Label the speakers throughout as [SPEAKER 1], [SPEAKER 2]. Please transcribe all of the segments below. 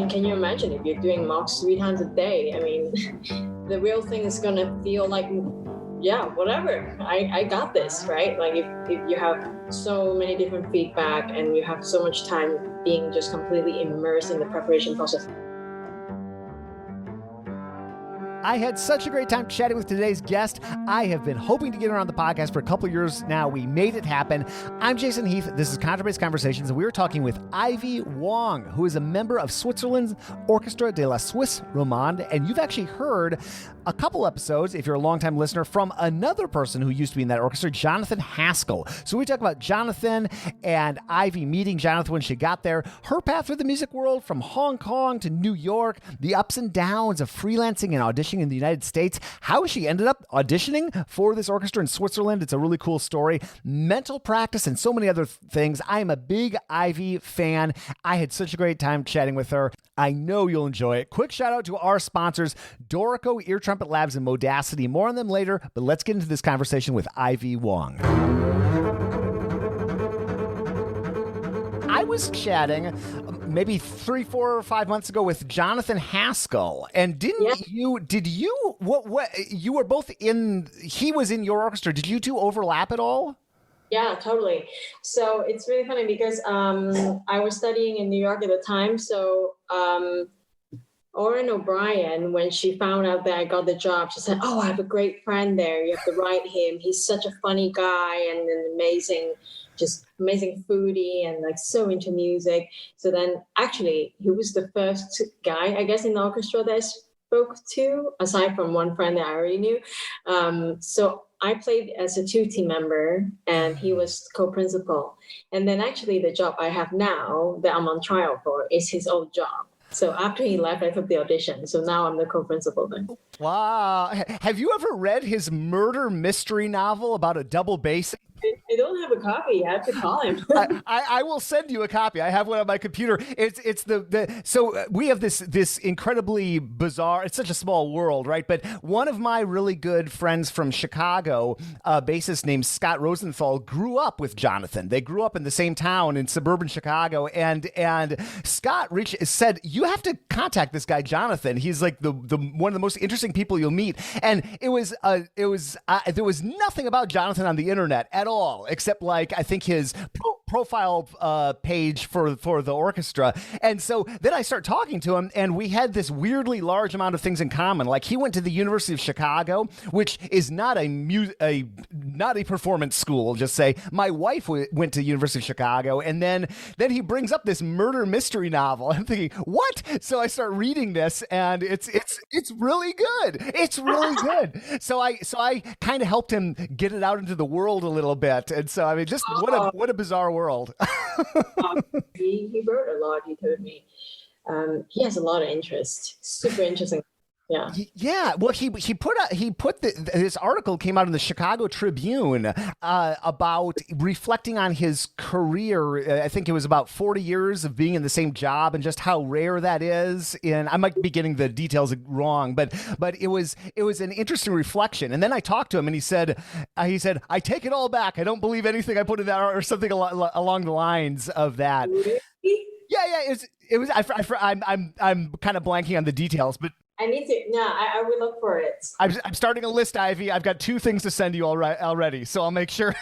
[SPEAKER 1] can you imagine if you're doing mocks 3 times a day? I mean, the real thing is going to feel like, yeah, whatever, I got this, right? Like if you have so many different feedback and you have so much time being just completely immersed in the preparation process.
[SPEAKER 2] I had such a great time chatting with today's guest. I have been hoping to get her on the podcast for a couple of years now. We made it happen. I'm Jason Heath. This is Contrabass Conversations, and we were talking with Ivy Wong, who is a member of Switzerland's Orchestre de la Suisse, Romande. And you've actually heard a couple episodes, if you're a longtime listener, from another person who used to be in that orchestra, Jonathan Haskell. So we talk about Jonathan and Ivy meeting Jonathan when she got there, her path through the music world from Hong Kong to New York, the ups and downs of freelancing and auditioning in the United States, how she ended up auditioning for this orchestra in Switzerland. It's a really cool story. Mental practice and so many other things. I am a big Ivy fan. I had such a great time chatting with her. I know you'll enjoy it. Quick shout out to our sponsors, Dorico, Ear Trumpet Labs, and Modacity. More on them later, but let's get into this conversation with Ivy Wong. I was chatting maybe 3, 4, or 5 months ago with Jonathan Haskell, and you were both he was in your orchestra. Did you two overlap at all?
[SPEAKER 1] Yeah, totally. So it's really funny because I was studying in New York at the time. So Oren O'Brien, when she found out that I got the job, she said, "Oh, I have a great friend there. You have to write him. He's such a funny guy and an amazing foodie and like so into music." So then actually he was the first guy, I guess, in the orchestra that I spoke to, aside from one friend that I already knew. So I played as a 2 team member and he was co-principal. And then actually the job I have now that I'm on trial for is his old job. So after he left, I took the audition. So now I'm the co-principal then.
[SPEAKER 2] Wow. Have you ever read his murder mystery novel about a double bass?
[SPEAKER 1] I don't have a copy. I have to call him.
[SPEAKER 2] I will send you a copy. I have one on my computer. It's so we have this incredibly bizarre. It's such a small world, right? But one of my really good friends from Chicago, a bassist named Scott Rosenthal, grew up with Jonathan. They grew up in the same town in suburban Chicago, and Scott said, "You have to contact this guy Jonathan. He's like the one of the most interesting people you'll meet." And there was nothing about Jonathan on the internet at all, except like I think his profile page for the orchestra. And so then I start talking to him, and we had this weirdly large amount of things in common. Like he went to the University of Chicago, which is not a performance school. I'll just say my wife went to the University of Chicago, and then he brings up this murder mystery novel. I'm thinking, what? So I start reading this, and it's really good. It's really good. So I kind of helped him get it out into the world a little bit. And so I mean, just what a bizarre world.
[SPEAKER 1] He wrote a lot. He told me he has a lot of interest. Super interesting. Yeah.
[SPEAKER 2] Yeah. Well, this article came out in the Chicago Tribune about reflecting on his career. I think it was about 40 years of being in the same job and just how rare that is. And I might be getting the details wrong, but it was an interesting reflection. And then I talked to him, and he said, "I take it all back. I don't believe anything I put in that," or something along the lines of that.
[SPEAKER 1] Really?
[SPEAKER 2] Yeah. It was. I'm kind of blanking on the details, but.
[SPEAKER 1] I need to. No, I will look for it.
[SPEAKER 2] I'm starting a list, Ivy. I've got 2 things to send you already, so I'll make sure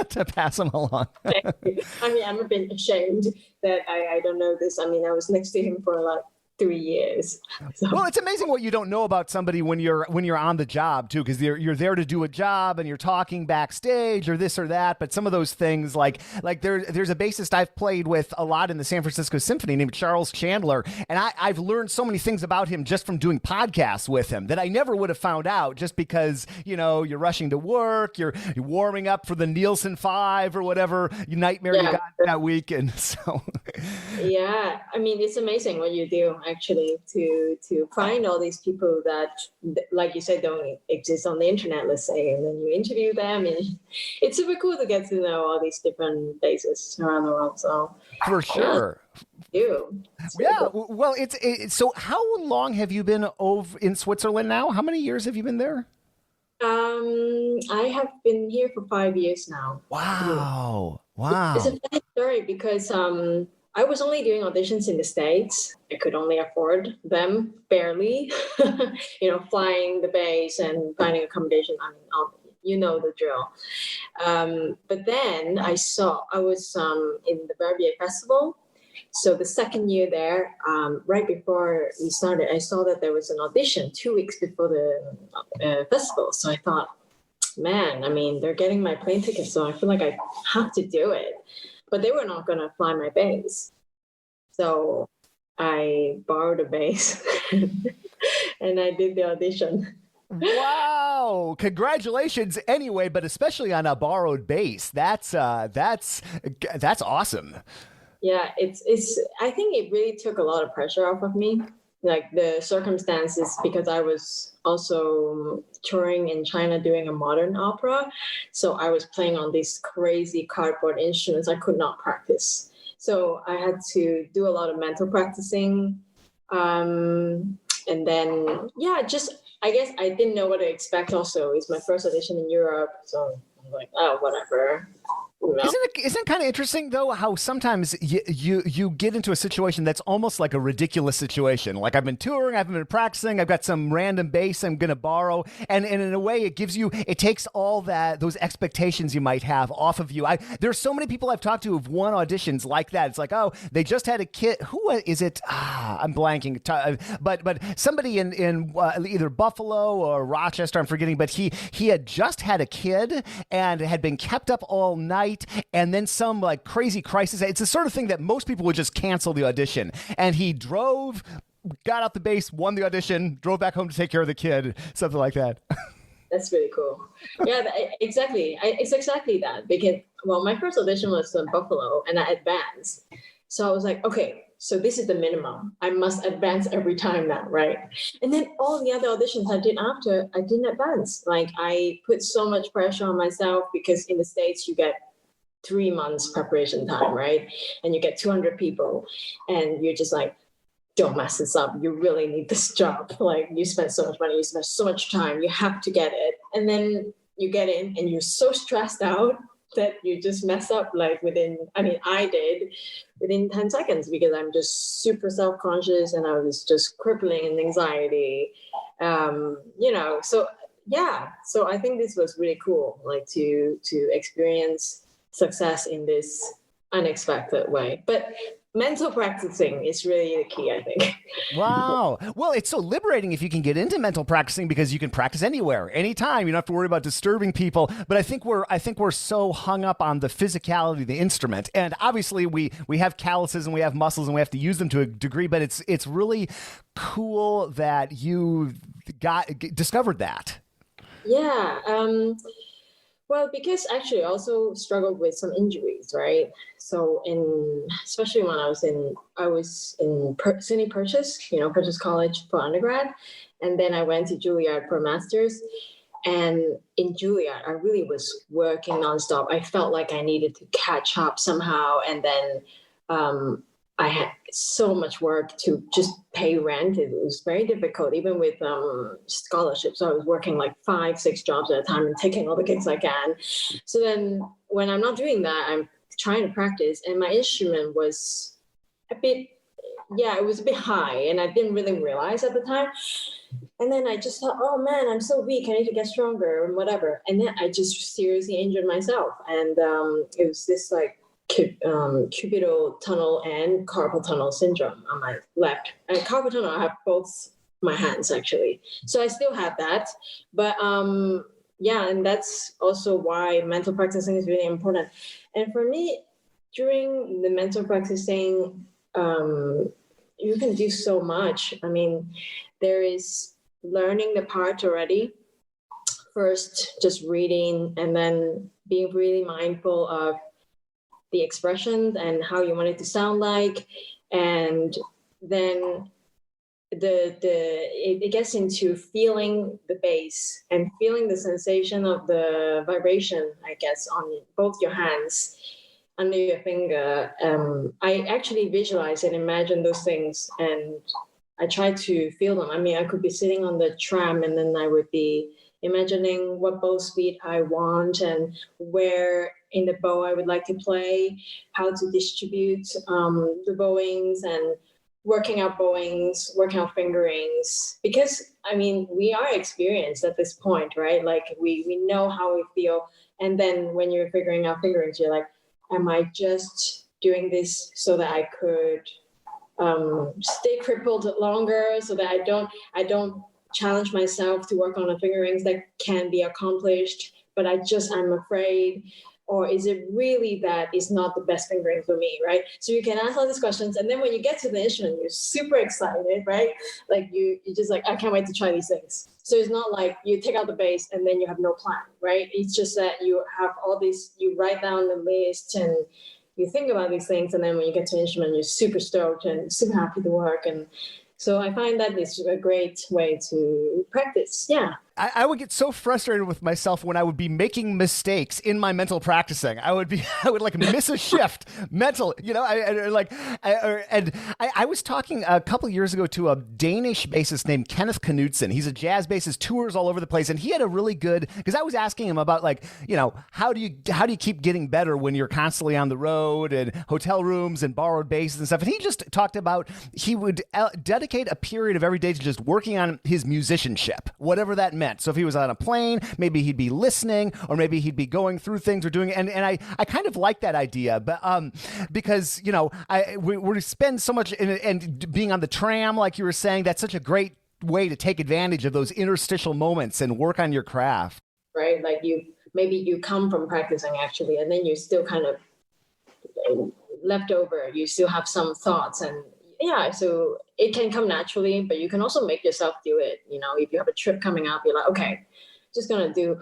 [SPEAKER 2] to pass them along.
[SPEAKER 1] I mean, I'm a bit ashamed that I don't know this. I mean, I was next to him for like 3 years. So.
[SPEAKER 2] Well, it's amazing what you don't know about somebody when you're on the job too, because you're there to do a job and you're talking backstage or this or that. But some of those things, like there's a bassist I've played with a lot in the San Francisco Symphony named Charles Chandler, and I've learned so many things about him just from doing podcasts with him that I never would have found out just because you're rushing to work, you're warming up for the Nielsen 5 or whatever nightmare you got that week, and so.
[SPEAKER 1] Yeah, I mean, it's amazing what you do. Actually, to find all these people that, like you said, don't exist on the internet, let's say, and then you interview them, and it's super cool to get to know all these different bassists around the world. So for sure,
[SPEAKER 2] yeah. Well, it's so. How long have you been over in Switzerland now? How many years have you been there?
[SPEAKER 1] I have been here for 5 years now.
[SPEAKER 2] Wow.
[SPEAKER 1] It's a funny story because I was only doing auditions in the States. I could only afford them barely, flying the bass and finding accommodation. I mean, you know the drill. But then I was in the Verbier Festival. So the second year there, right before we started, I saw that there was an audition 2 weeks before the festival. So I thought, man, I mean, they're getting my plane ticket, so I feel like I have to do it. But they were not going to fly my bass. So I borrowed a bass and I did the audition.
[SPEAKER 2] Wow! Congratulations, anyway, but especially on a borrowed bass. That's awesome.
[SPEAKER 1] Yeah, it's. I think it really took a lot of pressure off of me, like the circumstances, because I was also touring in China doing a modern opera, so I was playing on these crazy cardboard instruments. I could not practice, so I had to do a lot of mental practicing, and then I guess I didn't know what to expect. Also, it's my first audition in Europe, so I'm like, oh, whatever.
[SPEAKER 2] Isn't it kind of interesting though how sometimes you get into a situation that's almost like a ridiculous situation? Like, I've been touring, I've been practicing, I've got some random bass I'm going to borrow, and in a way it takes all those expectations you might have off of you. There's so many people I've talked to who've won auditions like that. It's like, oh, they just had a kid. Who is it? I'm blanking. But somebody in either Buffalo or Rochester, I'm forgetting. But he had just had a kid and had been kept up all night. And then some like crazy crisis. It's the sort of thing that most people would just cancel the audition. And he drove, got out the bass, won the audition, drove back home to take care of the kid, something like that.
[SPEAKER 1] That's really cool. Yeah, exactly. It's exactly that. Because, my first audition was in Buffalo and I advanced. So I was like, okay, so this is the minimum. I must advance every time now, right? And then all the other auditions I did after, I didn't advance. Like, I put so much pressure on myself because in the States you get 3 months preparation time, right? And you get 200 people and you're just like, don't mess this up. You really need this job. Like, you spent so much money, you spent so much time, you have to get it. And then you get in and you're so stressed out that you just mess up like I did within 10 seconds because I'm just super self-conscious and I was just crippling in anxiety. So yeah. So I think this was really cool, like to experience success in this unexpected way. But mental practicing is really the key, I think.
[SPEAKER 2] Wow. Well, it's so liberating if you can get into mental practicing because you can practice anywhere, anytime. You don't have to worry about disturbing people. But I think we're so hung up on the physicality of the instrument. And obviously we have calluses and we have muscles and we have to use them to a degree, but it's really cool that you discovered that.
[SPEAKER 1] Yeah. Well, because actually I also struggled with some injuries, right? So especially when I was in SUNY Purchase, Purchase College for undergrad. And then I went to Juilliard for a master's. And in Juilliard, I really was working nonstop. I felt like I needed to catch up somehow. And then I had so much work to just pay rent. It was very difficult, even with scholarships. So I was working like 5-6 jobs at a time and taking all the gigs I can. So then when I'm not doing that, I'm trying to practice. And my instrument was it was a bit high. And I didn't really realize at the time. And then I just thought, oh man, I'm so weak. I need to get stronger and whatever. And then I just seriously injured myself. And it was this like cubital tunnel and carpal tunnel syndrome on my left. And carpal tunnel, I have both my hands actually. So I still have that. But and that's also why mental practicing is really important. And for me, during the mental practicing, you can do so much. I mean, there is learning the part already. First, just reading, and then being really mindful of the expressions and how you want it to sound like, and then it gets into feeling the bass and feeling the sensation of the vibration, I guess, on both your hands under your finger. I actually visualize and imagine those things, and I try to feel them. I mean, I could be sitting on the tram and then I would be imagining what bow speed I want and where in the bow I would like to play, how to distribute the bowings and working out bowings, working out fingerings. Because, I mean, we are experienced at this point, right? Like we know how we feel. And then when you're figuring out fingerings, you're like, am I just doing this so that I could stay crippled longer, so that I don't challenge myself to work on the fingerings that can be accomplished, but I'm afraid? Or is it really that it's not the best fingering for me, right? So you can ask all these questions, and then when you get to the instrument, you're super excited, right? Like you're just like, I can't wait to try these things. So it's not like you take out the bass and then you have no plan, right? It's just that you have all these, you write down the list and you think about these things, and then when you get to the instrument, you're super stoked and super happy to work. And so I find that it's a great way to practice. Yeah.
[SPEAKER 2] I would get so frustrated with myself when I would be making mistakes in my mental practicing. I would like miss a shift mental, I was talking a couple of years ago to a Danish bassist named Kenneth Knudsen. He's a jazz bassist, tours all over the place. And he had a really good, because I was asking him about how do you keep getting better when you're constantly on the road and hotel rooms and borrowed basses and stuff. And he just talked about, he would dedicate a period of every day to just working on his musicianship, whatever that meant. So if he was on a plane, maybe he'd be listening, or maybe he'd be going through things or doing it. And I kind of like that idea, but because we spend so much and being on the tram, like you were saying, that's such a great way to take advantage of those interstitial moments and work on your craft.
[SPEAKER 1] Right, like you come from practicing actually, and then you're still kind of left over. You still have some thoughts and. Yeah, so it can come naturally, but you can also make yourself do it. If you have a trip coming up, you're like, okay, just going to do,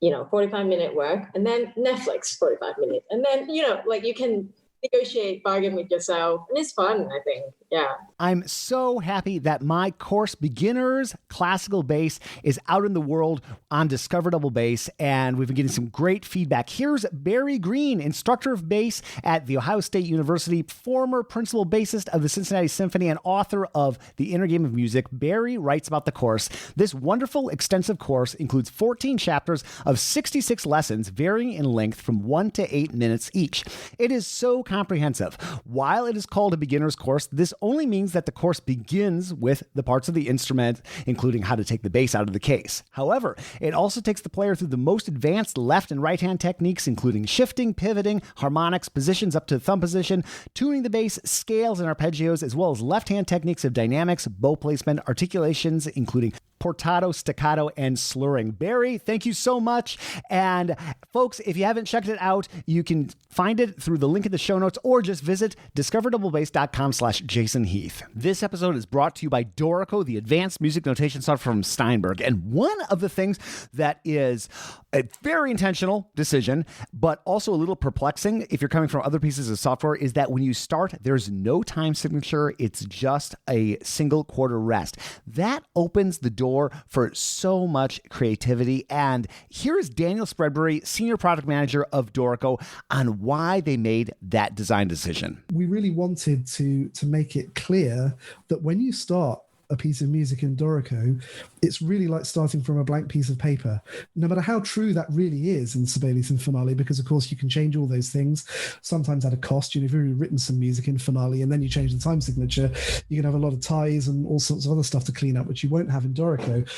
[SPEAKER 1] 45-minute work, and then Netflix 45 minutes. And then, like you can negotiate, bargain with yourself, and it's fun, I think. Yeah.
[SPEAKER 2] I'm so happy that my course, Beginners Classical Bass, is out in the world on Discover Double Bass, and we've been getting some great feedback. Here's Barry Green, instructor of bass at The Ohio State University, former principal bassist of the Cincinnati Symphony, and author of The Inner Game of Music. Barry writes about the course. This wonderful, extensive course includes 14 chapters of 66 lessons, varying in length from 1 to 8 minutes each. It is so comprehensive. While it is called a beginner's course, this only means that the course begins with the parts of the instrument, including how to take the bass out of the case. However, it also takes the player through the most advanced left and right hand techniques, including shifting, pivoting, harmonics, positions up to the thumb position, tuning the bass, scales and arpeggios, as well as left hand techniques of dynamics, bow placement, articulations, including portato, staccato, and slurring. Barry, thank you so much. And folks, if you haven't checked it out, you can find it through the link in the show notes, or just visit discoverdouble.com/Jason Heath. This episode is brought to you by Dorico, the advanced music notation software from Steinberg. And one of the things that is a very intentional decision, but also a little perplexing if you're coming from other pieces of software, is that when you start, there's no time signature. It's just a single quarter rest. That opens the door for so much creativity. And here is Daniel Spradbury, Senior Product Manager of Dorico, on why they made that design decision.
[SPEAKER 3] We really wanted to make it clear that when you start a piece of music in Dorico, it's really like starting from a blank piece of paper, no matter how true that really is in Sibelius and Finale, because of course you can change all those things, sometimes at a cost. If you've already written some music in Finale and then you change the time signature, you can have a lot of ties and all sorts of other stuff to clean up, which you won't have in Dorico.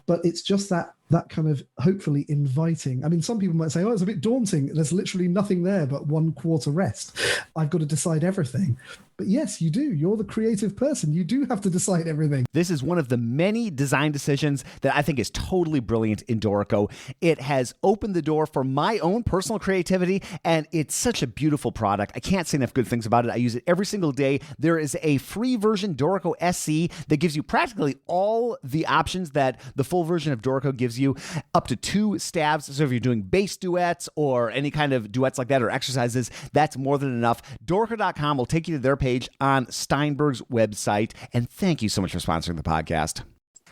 [SPEAKER 3] But it's just that kind of hopefully inviting. I mean, some people might say, oh, it's a bit daunting. There's literally nothing there but 1 quarter rest. I've got to decide everything. But yes, you do. You're the creative person. You do have to decide everything.
[SPEAKER 2] This is one of the many design decisions that I think is totally brilliant in Dorico. It has opened the door for my own personal creativity, and it's such a beautiful product. I can't say enough good things about it. I use it every single day. There is a free version, Dorico SC, that gives you practically all the options that the full version of Dorico gives you, up to 2 stabs. So if you're doing bass duets or any kind of duets like that or exercises, that's more than enough. Dorico.com will take you to their page on Steinberg's website. And thank you so much for sponsoring the podcast.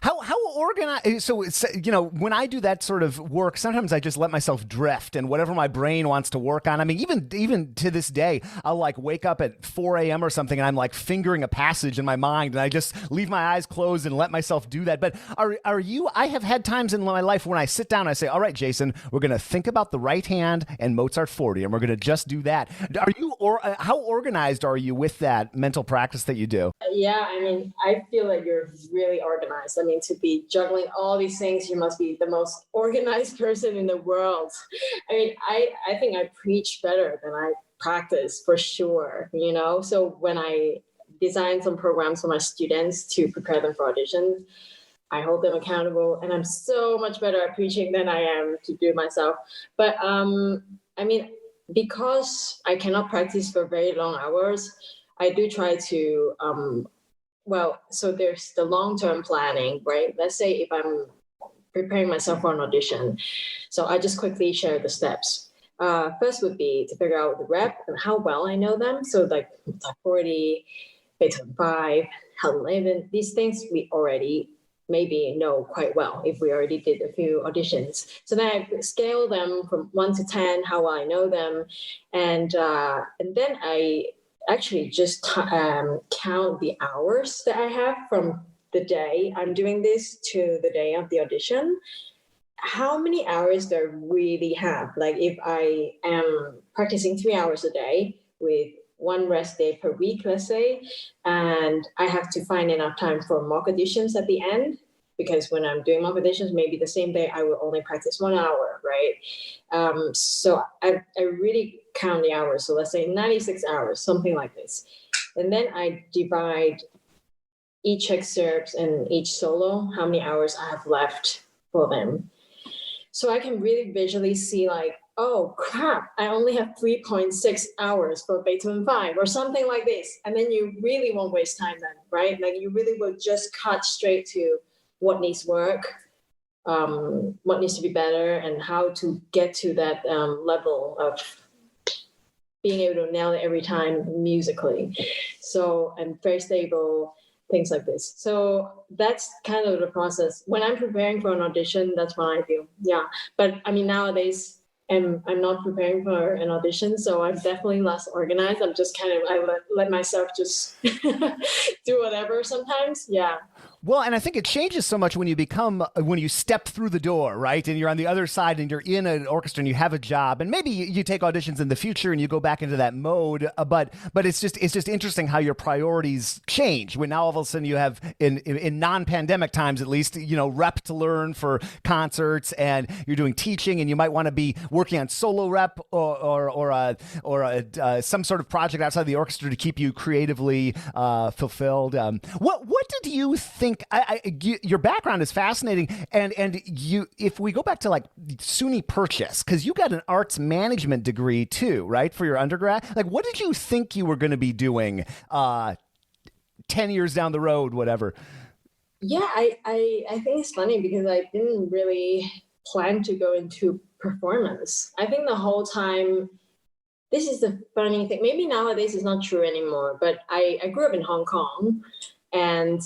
[SPEAKER 2] How organized? So it's, when I do that sort of work, sometimes I just let myself drift and whatever my brain wants to work on. I mean, even to this day, I'll like wake up at 4 a.m. or something and I'm like fingering a passage in my mind and I just leave my eyes closed and let myself do that. But are you, I have had times in my life when I sit down and I say, all right, Jason, we're going to think about the right hand and Mozart 40 and we're going to just do that. Are you, or how organized are you with that mental practice that you do?
[SPEAKER 1] Yeah, I mean, I feel like you're really organized. I mean, to be juggling all these things, you must be the most organized person in the world. I mean, I think I preach better than I practice for sure, So when I design some programs for my students to prepare them for auditions, I hold them accountable, and I'm so much better at preaching than I am to do it myself. But I mean, because I cannot practice for very long hours, I do try to, so there's the long-term planning, right? Let's say if I'm preparing myself for an audition, so I just quickly share the steps. First would be to figure out the rep and how well I know them. So like 40, Beethoven 5, Helen 11, these things we already maybe know quite well if we already did a few auditions. So then I scale them from 1 to 10, how well I know them. And then I actually just count the hours that I have from the day I'm doing this to the day of the audition. How many hours do I really have? Like if I am practicing 3 hours a day with one rest day per week, let's say, and I have to find enough time for mock auditions at the end, because when I'm doing mock auditions, maybe the same day I will only practice 1 hour, right? So I really count the hours. So let's say 96 hours, something like this. And then I divide each excerpt and each solo, how many hours I have left for them. So I can really visually see like, oh crap, I only have 3.6 hours for Beethoven 5 or something like this. And then you really won't waste time then, right? Like you really will just cut straight to what needs work, what needs to be better, and how to get to that level of being able to nail it every time musically. So, and very stable, things like this. So that's kind of the process. When I'm preparing for an audition, that's what I do. Yeah. But I mean, nowadays, I'm not preparing for an audition, so I'm definitely less organized. I'm just kind of, I let myself just do whatever sometimes. Yeah.
[SPEAKER 2] Well, and I think it changes so much when you step through the door, right? And you're on the other side and you're in an orchestra and you have a job, and maybe you take auditions in the future and you go back into that mode. But it's just interesting how your priorities change when now all of a sudden you have in non-pandemic times, at least, rep to learn for concerts, and you're doing teaching, and you might want to be working on solo rep or some sort of project outside the orchestra to keep you creatively fulfilled. What did you think? Your background is fascinating, and you, if we go back to like SUNY Purchase, because you got an arts management degree too, right, for your undergrad. Like, what did you think you were going to be doing 10 years down the road, whatever?
[SPEAKER 1] Yeah, I think it's funny because I didn't really plan to go into performance. I think the whole time, this is the funny thing. Maybe nowadays it's not true anymore, but I grew up in Hong Kong. And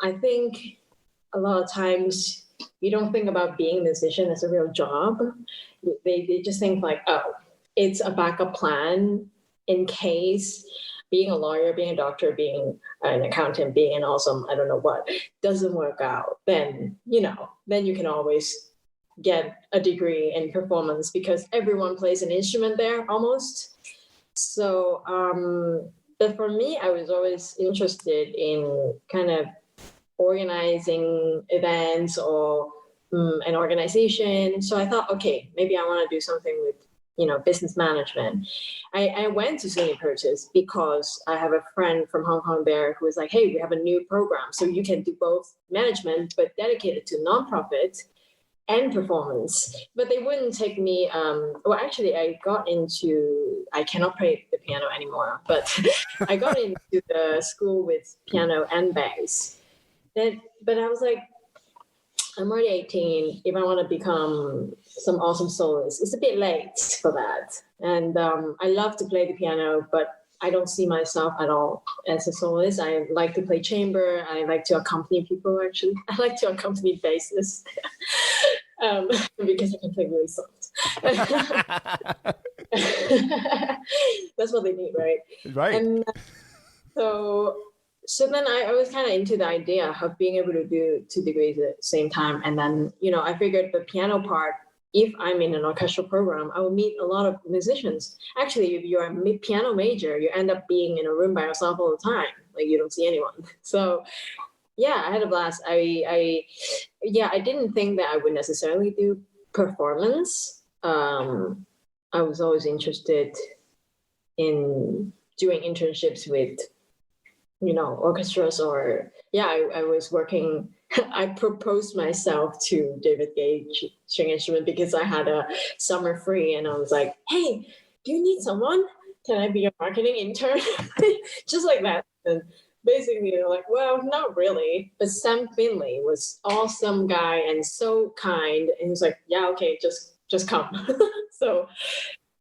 [SPEAKER 1] I think a lot of times you don't think about being a musician as a real job. They just think like, oh, it's a backup plan in case being a lawyer, being a doctor, being an accountant, being an awesome, I don't know what, doesn't work out. Then you can always get a degree in performance because everyone plays an instrument there almost. So, but for me, I was always interested in kind of organizing events or an organization. So I thought, okay, maybe I want to do something with, business management. I went to SUNY Purchase because I have a friend from Hong Kong there who was like, hey, we have a new program. So you can do both management, but dedicated to nonprofit and performance. But they wouldn't take me. Actually, I cannot play the piano anymore, but I got into the school with piano and bass. But I was like, I'm already 18. If I want to become some awesome soloist, it's a bit late for that. And I love to play the piano, but I don't see myself at all as a soloist. I like to play chamber. I like to accompany people, actually. I like to accompany bassists because I can play really soft. That's what they need, right?
[SPEAKER 2] Right.
[SPEAKER 1] And so then I was kind of into the idea of being able to do 2 degrees at the same time. And then, I figured the piano part, if I'm in an orchestral program, I will meet a lot of musicians. Actually, if you're a piano major, you end up being in a room by yourself all the time. Like, you don't see anyone. So yeah, I had a blast. I didn't think that I would necessarily do performance. I was always interested in doing internships with, orchestras, or I was working. I proposed myself to David Gage string instrument because I had a summer free, and I was like, "Hey, do you need someone? Can I be your marketing intern?" Just like that. And basically, they're like, "Well, not really." But Sam Finley was awesome guy and so kind, and he was like, "Yeah, okay, just come." So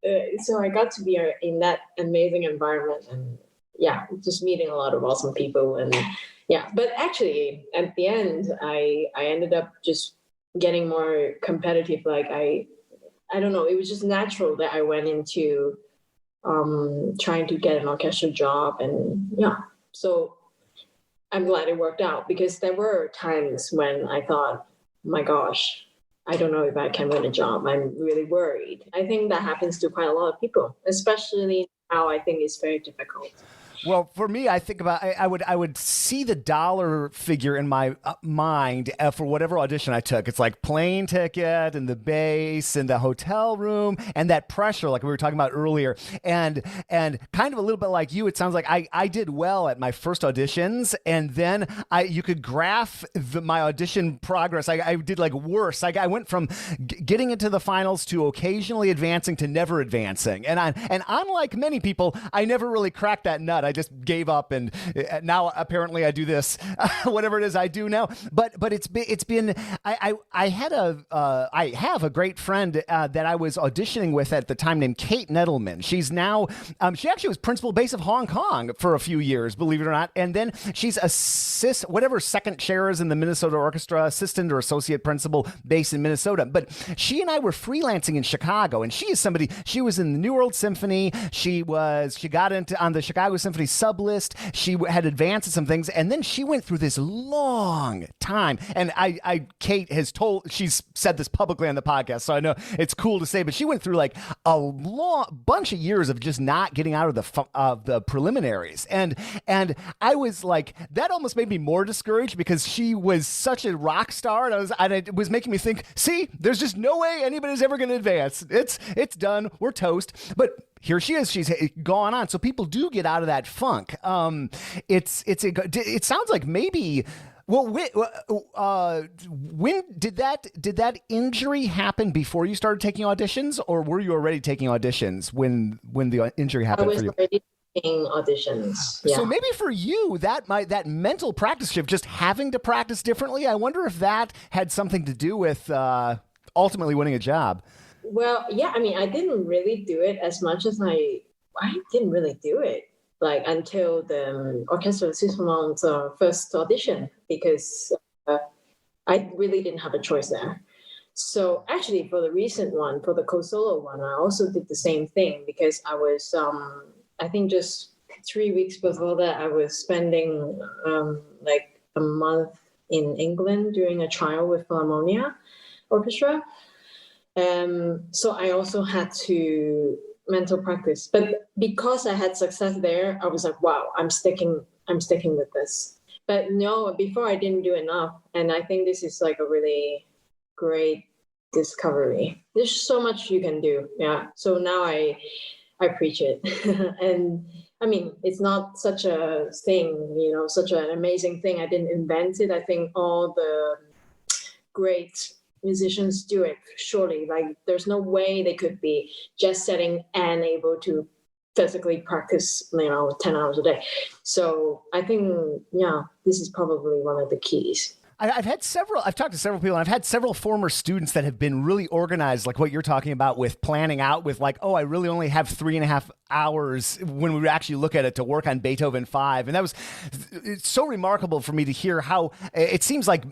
[SPEAKER 1] I got to be in that amazing environment, and just meeting a lot of awesome people. And but actually at the end, I ended up just getting more competitive. Like I don't know, it was just natural that I went into trying to get an orchestral job. And so I'm glad it worked out, because there were times when I thought, my gosh, I don't know if I can win a job. I'm really worried. I think that happens to quite a lot of people, especially now. I think it's very difficult.
[SPEAKER 2] Well, for me, I think about I would see the dollar figure in my mind for whatever audition I took. It's like plane ticket and the bass and the hotel room and that pressure, like we were talking about earlier, and kind of a little bit like you. It sounds like I did well at my first auditions, and then you could graph my audition progress. I did like worse. I went from getting into the finals to occasionally advancing to never advancing, and unlike many people, I never really cracked that nut. I just gave up, and now apparently I do this, whatever it is I do now. But it's been I have a great friend that I was auditioning with at the time named Kate Nettleman. She's now she actually was principal bass of Hong Kong for a few years, believe it or not, and then she's whatever second chair is in the Minnesota Orchestra, assistant or associate principal bass in Minnesota. But she and I were freelancing in Chicago, and she is somebody. She was in the New World Symphony. She got into on the Chicago Symphony sub-list. She had advanced some things, and then she went through this long time. And Kate she's said this publicly on the podcast, so I know it's cool to say, but she went through like a bunch of years of just not getting out of the preliminaries. And I was like, that almost made me more discouraged, because she was such a rock star, and it was making me think, see, there's just no way anybody's ever going to advance. It's done. We're toast. But here she is. She's gone on. So people do get out of that funk. It sounds like maybe. Well, when did that injury happen? Before you started taking auditions, or were you already taking auditions when the injury happened for you?
[SPEAKER 1] I was already taking auditions. Yeah.
[SPEAKER 2] So maybe for you, that mental practice shift, just having to practice differently. I wonder if that had something to do with ultimately winning a job.
[SPEAKER 1] Well, yeah, I mean, I didn't really do it as much as I didn't really do it like until the Orchestre Suisse first audition, because I really didn't have a choice there. So actually, for the recent one, for the co-solo one, I also did the same thing, because I was, I think just 3 weeks before that, I was spending like a month in England doing a trial with Philharmonia Orchestra. So I also had to mental practice, but because I had success there, I was like, wow, I'm sticking with this. But no, before I didn't do enough. And I think this is like a really great discovery. There's so much you can do. Yeah. So now I preach it. And I mean, it's not such a thing, such an amazing thing. I didn't invent it. I think all the great musicians do it, surely. Like, there's no way they could be just sitting and able to physically practice 10 hours a day. So I think this is probably one of the keys.
[SPEAKER 2] I've talked to several people, and I've had several former students that have been really organized, like what you're talking about, with planning out with like, oh, I really only have 3.5 hours when we would actually look at it to work on Beethoven 5. And it's so remarkable for me to hear how it seems like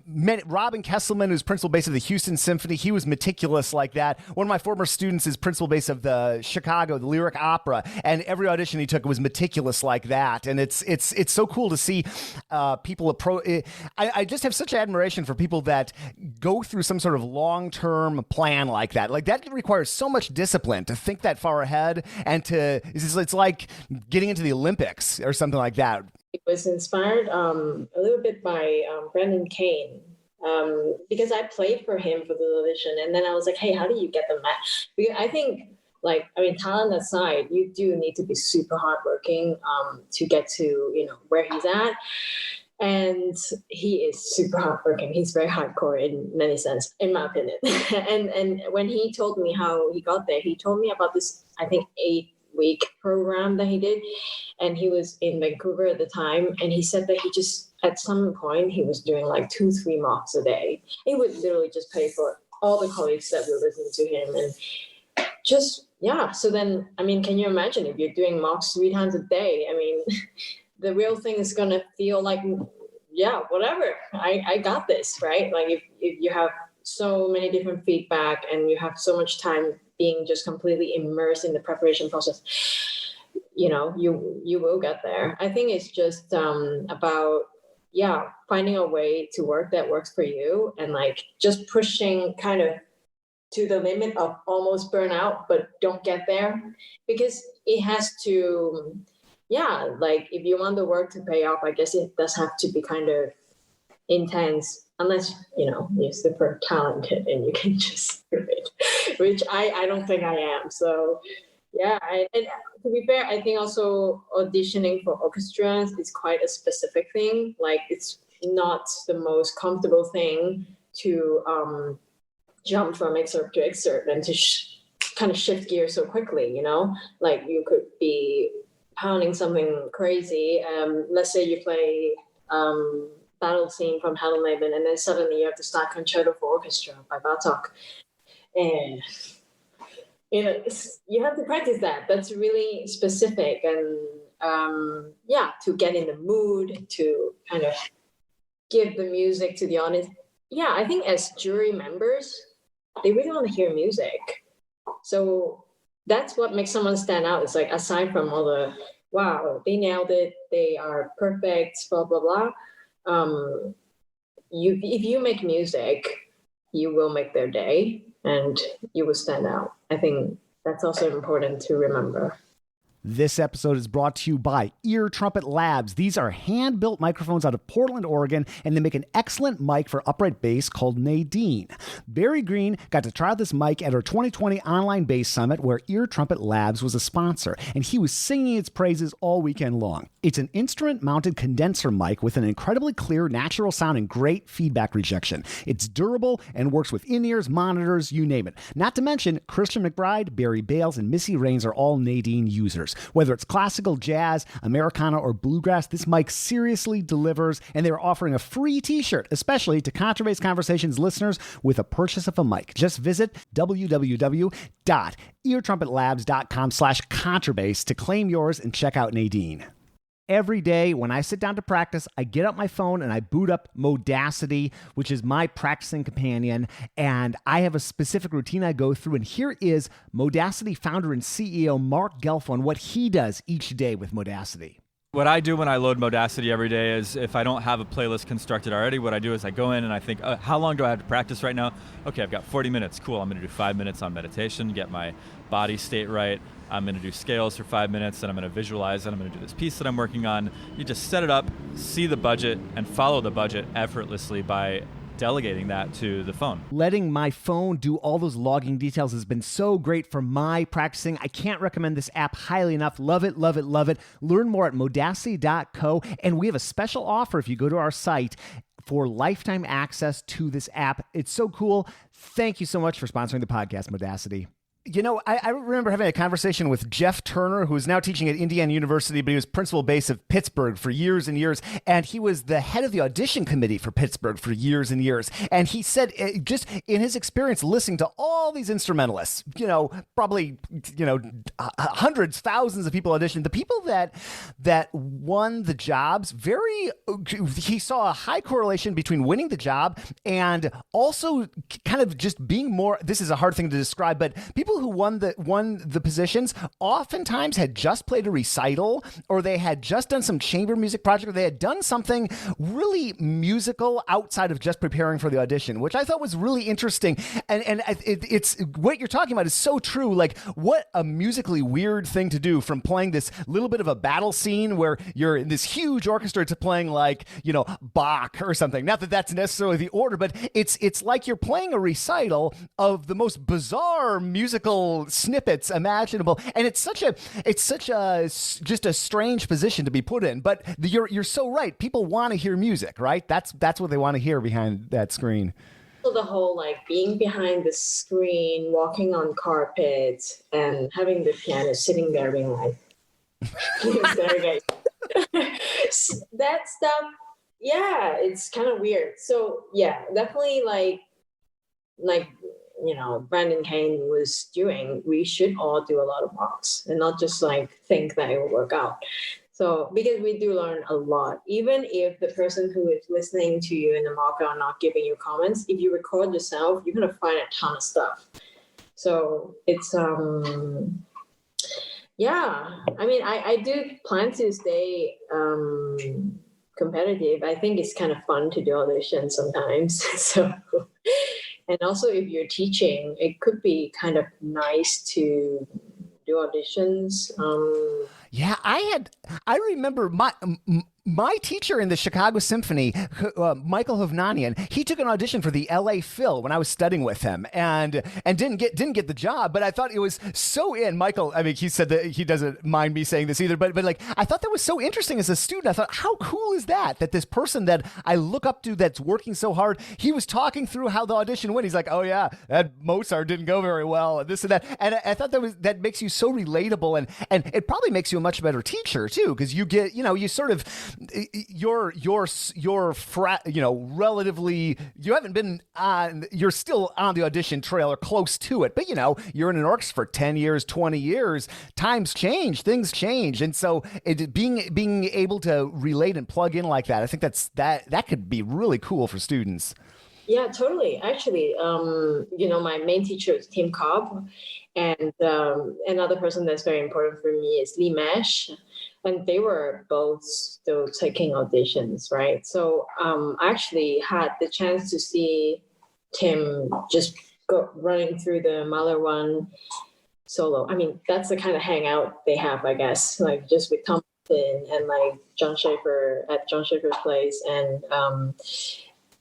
[SPEAKER 2] Robin Kesselman, who's principal bass of the Houston Symphony, he was meticulous like that. One of my former students is principal bass of the Chicago, the Lyric Opera, and every audition he took was meticulous like that. And it's so cool to see people I just have such admiration for people that go through some sort of long-term plan like that. Like that requires so much discipline to think that far ahead, and it's like getting into the Olympics or something like that.
[SPEAKER 1] It was inspired a little bit by Brendan Kane, because I played for him for the audition, and then I was like, hey, how do you get the match? Because I think, talent aside, you do need to be super hardworking to get to where he's at. And he is super hardworking. He's very hardcore in many sense, in my opinion. and when he told me how he got there, he told me about this, I think, 8-week program that he did. And he was in Vancouver at the time. And he said that he just, at some point, he was doing like 2-3 mocks a day. He would literally just pay for all the colleagues that would listen to him. And just, yeah. So then, can you imagine if you're doing mocks 3 times a day? The real thing is going to feel like, yeah, whatever, I got this, right? Like if you have so many different feedback and you have so much time being just completely immersed in the preparation process, you will get there. I think it's just about, finding a way to work that works for you, and like just pushing kind of to the limit of almost burnout, but don't get there, because it has to... if you want the work to pay off, I guess it does have to be kind of intense, unless, you're super talented and you can just do it, which I don't think I am. So, and to be fair, I think also auditioning for orchestras is quite a specific thing. Like, it's not the most comfortable thing to jump from excerpt to excerpt and to kind of shift gears so quickly, Like, you could be pounding something crazy. Let's say you play Battle Scene from Hellenleben, and then suddenly you have to start Concerto for Orchestra by Bartók. And, you have to practice that. That's really specific. And, to get in the mood, to kind of give the music to the audience. Yeah, I think as jury members, they really want to hear music. So that's what makes someone stand out. It's like, aside from all the, wow, they nailed it, they are perfect, blah, blah, blah. If you make music, you will make their day and you will stand out. I think that's also important to remember.
[SPEAKER 2] This episode is brought to you by Ear Trumpet Labs. These are hand-built microphones out of Portland, Oregon, and they make an excellent mic for upright bass called Nadine. Barry Green got to try out this mic at our 2020 online bass summit, where Ear Trumpet Labs was a sponsor, and he was singing its praises all weekend long. It's an instrument-mounted condenser mic with an incredibly clear, natural sound and great feedback rejection. It's durable and works with in-ears, monitors, you name it. Not to mention, Christian McBride, Barry Bales, and Missy Raines are all Nadine users. Whether it's classical, jazz, Americana, or bluegrass, this mic seriously delivers, and they're offering a free t-shirt, especially to Contrabass Conversations listeners, with a purchase of a mic. Just visit www.eartrumpetlabs.com/contrabass to claim yours and check out Nadine. Every day when I sit down to practice, I get up my phone and I boot up Modacity, which is my practicing companion, and I have a specific routine I go through, and here is Modacity founder and CEO Mark Gelfo on what he does each day with Modacity.
[SPEAKER 4] What I do when I load Modacity every day is, if I don't have a playlist constructed already, what I do is I go in and I think, how long do I have to practice right now? Okay, I've got 40 minutes. Cool, I'm going to do 5 minutes on meditation, get my body state right. I'm going to do scales for 5 minutes, and I'm going to visualize, and I'm going to do this piece that I'm working on. You just set it up, see the budget, and follow the budget effortlessly by delegating that to the phone.
[SPEAKER 2] Letting my phone do all those logging details has been so great for my practicing. I can't recommend this app highly enough. Love it, love it, love it. Learn more at modacity.co, and we have a special offer if you go to our site for lifetime access to this app. It's so cool. Thank you so much for sponsoring the podcast, Modacity. I remember having a conversation with Jeff Turner, who is now teaching at Indiana University, but he was principal bass of Pittsburgh for years and years. And he was the head of the audition committee for Pittsburgh for years and years. And he said, just in his experience listening to all these instrumentalists, probably, hundreds, thousands of people auditioned, the people that won the jobs, he saw a high correlation between winning the job and also kind of just being more, this is a hard thing to describe, but people who won the positions oftentimes had just played a recital, or they had just done some chamber music project, or they had done something really musical outside of just preparing for the audition, which I thought was really interesting. And it's what you're talking about is so true. Like, what a musically weird thing to do, from playing this little bit of a battle scene where you're in this huge orchestra to playing like, Bach or something. Not that that's necessarily the order, but it's like you're playing a recital of the most bizarre musical snippets imaginable, and it's such a just a strange position to be put in. But you're so right. People want to hear music, right? That's what they want to hear behind that screen.
[SPEAKER 1] So the whole being behind the screen, walking on carpet, and having the piano sitting there being like, that stuff. Yeah, it's kind of weird. So yeah, definitely like Brandon Kane was doing, we should all do a lot of mocks and not just think that it will work out. So, because we do learn a lot, even if the person who is listening to you in the mock are not giving you comments, if you record yourself, you're going to find a ton of stuff. So it's, I do plan to stay competitive. I think it's kind of fun to do auditions sometimes. So, and also if you're teaching, it could be kind of nice to do auditions.
[SPEAKER 2] Yeah, I remember my teacher in the Chicago Symphony, Michael Hovnanian, he took an audition for the LA Phil when I was studying with him, and didn't get the job. But I thought it was so Michael. I mean, he said that he doesn't mind me saying this either. But I thought that was so interesting as a student. I thought, how cool is that this person that I look up to, that's working so hard, he was talking through how the audition went. He's like, oh yeah, that Mozart didn't go very well, and this and that. And I thought that makes you so relatable, and it probably makes you a much better teacher too, because you get you sort of. Relatively, you haven't been on, you're still on the audition trail or close to it, but you're in an orchestra for 10 years, 20 years, times change, things change. And so being able to relate and plug in like that, I think that could be really cool for students.
[SPEAKER 1] Yeah, totally. Actually, my main teacher is Tim Cobb, and another person that's very important for me is Lee Mesh. And they were both still taking auditions, right? So I actually had the chance to see Tim just go running through the Mahler one solo. I mean, that's the kind of hangout they have, I guess, just with Thompson and John Schaefer at John Schaefer's place. And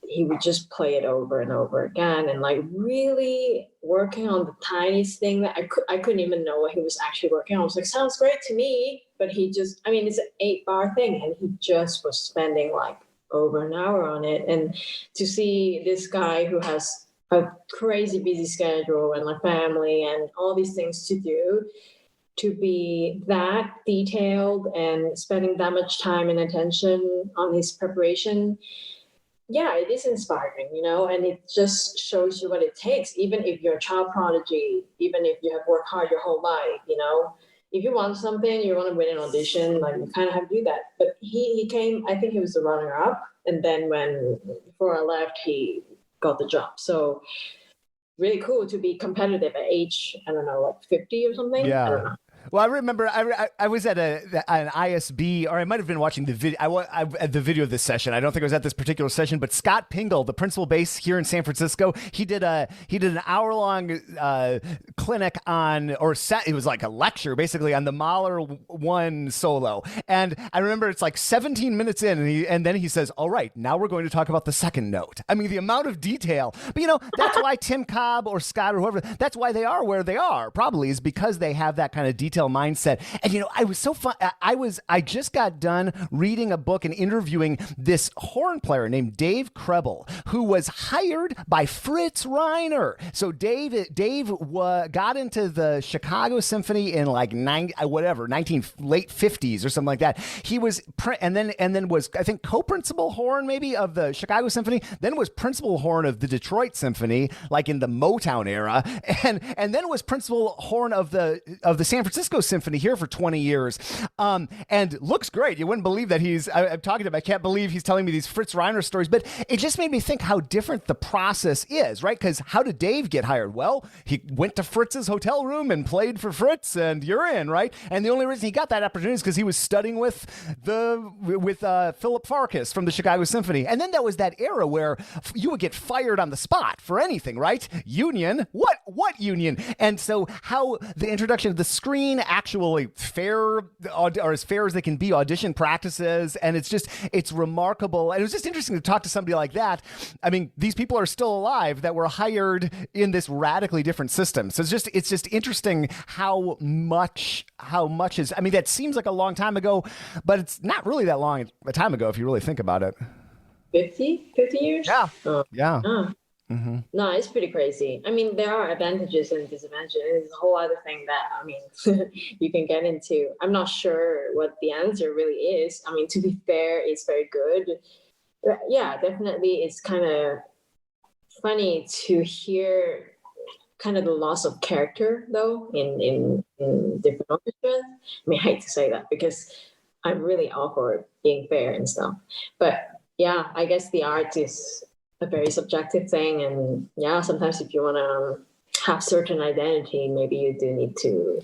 [SPEAKER 1] he would just play it over and over again, and really working on the tiniest thing that I couldn't even know what he was actually working on. I was like, sounds great to me. But he just, it's an 8-bar thing, and he just was spending over an hour on it. And to see this guy who has a crazy busy schedule and family and all these things to do, to be that detailed and spending that much time and attention on his preparation, yeah, it is inspiring, and it just shows you what it takes, even if you're a child prodigy, even if you have worked hard your whole life, if you want something, you want to win an audition, you kind of have to do that. But he came, I think he was the runner-up, and then when before I left, he got the job. So really cool to be competitive at age, I don't know, 50 or something.
[SPEAKER 2] Yeah.
[SPEAKER 1] I don't know.
[SPEAKER 2] Well, I remember I was at an ISB, or I might have been watching the video. The video of this session. I don't think I was at this particular session, but Scott Pingle, the principal bass here in San Francisco, he did an hour-long clinic on, or set. It was like a lecture basically on the Mahler one solo. And I remember it's 17 minutes in, and then he says, "All right, now we're going to talk about the second note." I mean, the amount of detail. But that's why Tim Cobb or Scott or whoever, that's why they are where they are. Probably is because they have that kind of detail detail mindset. And, I was so fun. I just got done reading a book and interviewing this horn player named Dave Krebel, who was hired by Fritz Reiner. So Dave got into the Chicago Symphony in like late 50s or something like that. He was, and then was, I think, co-principal horn maybe of the Chicago Symphony, then was principal horn of the Detroit Symphony, like in the Motown era, and then was principal horn of the San Francisco Symphony here for 20 years, and looks great. You wouldn't believe that I'm talking to him. I can't believe he's telling me these Fritz Reiner stories, but it just made me think how different the process is, right? Because how did Dave get hired? Well, he went to Fritz's hotel room and played for Fritz, and you're in, right? And the only reason he got that opportunity is because he was studying with Philip Farkas from the Chicago Symphony. And then that was that era where you would get fired on the spot for anything, right? Union? What union? And so how the introduction of the screen, actually fair, or as fair as they can be, audition practices, and it's remarkable. And it was just interesting to talk to somebody like that. I mean, these people are still alive that were hired in this radically different system. So it's just interesting how much is, I mean, that seems like a long time ago, but it's not really that long a time ago if you really think about it. 50 years? Yeah. Yeah.
[SPEAKER 1] Mm-hmm. No, it's pretty crazy. I mean, there are advantages and disadvantages. It's a whole other thing that, I mean, you can get into. I'm not sure what the answer really is. I mean, to be fair, it's very good. But yeah, definitely it's kind of funny to hear kind of the loss of character, though, in different orchestras. I mean, I hate to say that because I'm really all for being fair and stuff. But yeah, I guess the art is a very subjective thing, and yeah, sometimes if you want to have certain identity, maybe you do need to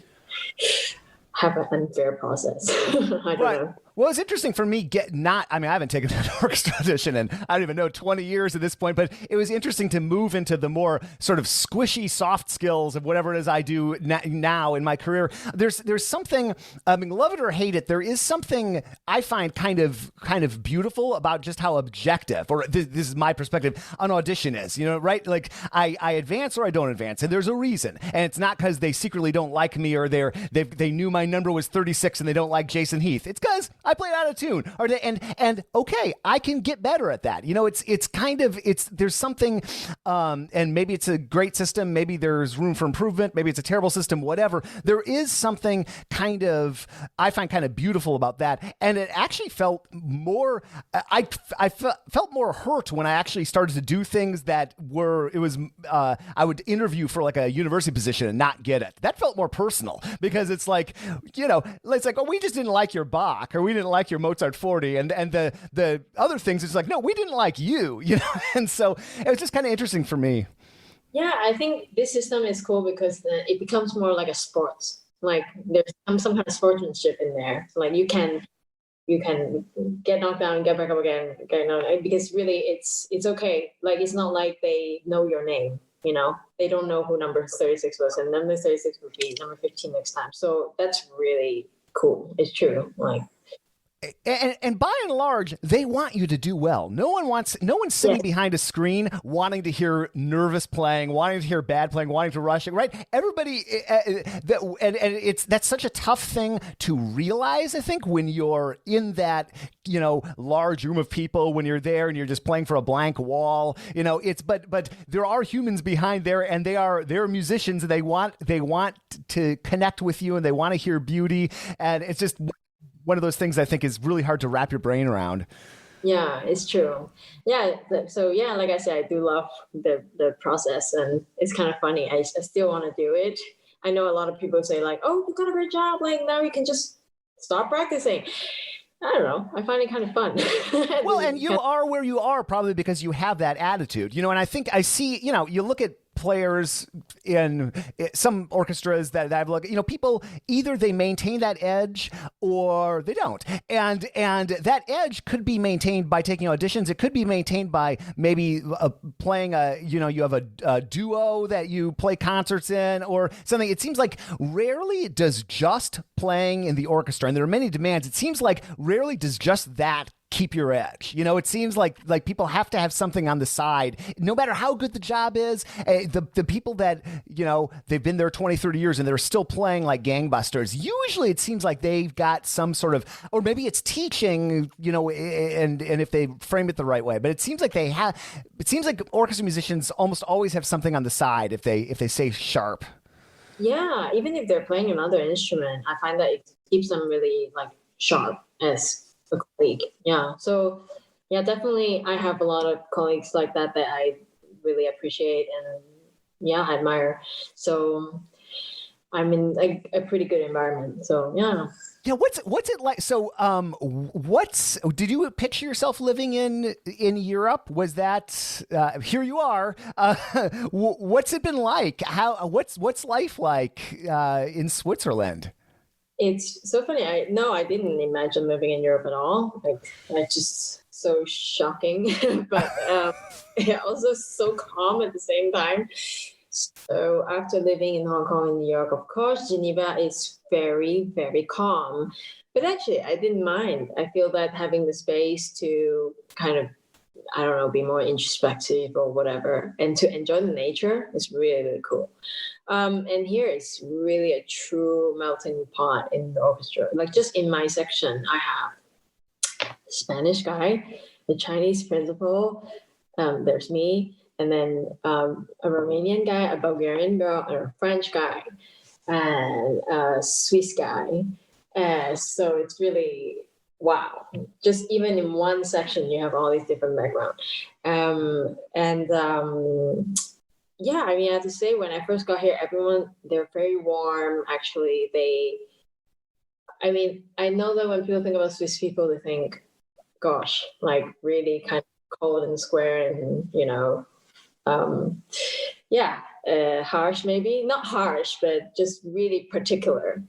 [SPEAKER 1] have an unfair process. I don't know.
[SPEAKER 2] Well, it's interesting for me I haven't taken an orchestra audition in, I don't even know, 20 years at this point, but it was interesting to move into the more sort of squishy soft skills of whatever it is I do now in my career. There's something, I mean, love it or hate it, there is something I find kind of beautiful about just how objective, or this is my perspective, an audition is, right? Like I advance or I don't advance, and there's a reason. And it's not because they secretly don't like me or they knew my number was 36 and they don't like Jason Heath. It's because I played out of tune, and okay, I can get better at that. There's something, and maybe it's a great system, maybe there's room for improvement, maybe it's a terrible system, whatever. There is something I find kind of beautiful about that, and it actually felt more. I felt more hurt when I actually started to do things that I would interview for like a university position and not get it. That felt more personal because it's like, it's like, oh, we just didn't like your Bach, or we didn't like your Mozart 40, and the other things, it's like, no, we didn't like you, and so it was just kind of interesting for me.
[SPEAKER 1] Yeah, I think this system is cool because it becomes more like a sport. Like there's some kind of sportsmanship in there. Like you can get knocked down, get back up again, because really it's okay. Like it's not like they know your name. They don't know who number 36 was, and number 36 would be number 15 next time. So that's really cool. It's true. Like.
[SPEAKER 2] And by and large, they want you to do well. No one's sitting behind a screen wanting to hear nervous playing, wanting to hear bad playing, wanting to rush it, right? Everybody, that's such a tough thing to realize, I think, when you're in that, large room of people, when you're there and you're just playing for a blank wall, but there are humans behind there, and they're musicians, and they want to connect with you, and they want to hear beauty, and it's just one of those things I think is really hard to wrap your brain around.
[SPEAKER 1] Yeah, it's true. Yeah. So yeah, like I said, I do love the process, and it's kind of funny. I still want to do it. I know a lot of people say like, oh, you got a great job. Like now you can just stop practicing. I don't know. I find it kind of fun.
[SPEAKER 2] Well, and you are where you are probably because you have that attitude, and I think I see, you look at players in some orchestras that I've looked, people either they maintain that edge or they don't. And that edge could be maintained by taking auditions. It could be maintained by maybe playing you have a duo that you play concerts in or something. It seems like rarely does just playing in the orchestra, and there are many demands, it seems like rarely does just that keep your edge. You know, it seems like people have to have something on the side, no matter how good the job is. The people that, you know, they've been there 20, 30 years and they're still playing like gangbusters. Usually it seems like they've got some sort of, or maybe it's teaching, you know, and if they frame it the right way, but it seems like it seems like orchestra musicians almost always have something on the side if they stay sharp.
[SPEAKER 1] Yeah, even if they're playing another instrument, I find that it keeps them really like sharp as a colleague. Yeah. So yeah, definitely I have a lot of colleagues like that I really appreciate and yeah, admire. So I'm in like a pretty good environment. So yeah.
[SPEAKER 2] Yeah, what's it like? So, did you picture yourself living in Europe? Was that here you are? What's it been like? What's life like in Switzerland?
[SPEAKER 1] It's so funny. I didn't imagine living in Europe at all. Like, it's just so shocking, but yeah, also so calm at the same time. So after living in Hong Kong and New York, of course, Geneva is very, very calm. But actually, I didn't mind. I feel that having the space to kind of, I don't know, be more introspective or whatever, and to enjoy the nature is really, really cool. And here it's really a true melting pot in the orchestra. Like just in my section, I have a Spanish guy, the Chinese principal, there's me, and then a Romanian guy, a Bulgarian girl, and a French guy, and a Swiss guy. So it's really, wow. Just even in one section, you have all these different backgrounds. Yeah, I mean, I have to say, when I first got here, everyone, they're very warm. Actually, I know that when people think about Swiss people, they think, gosh, like really kind of cold and square and, you know, harsh maybe. Not harsh, but just really particular,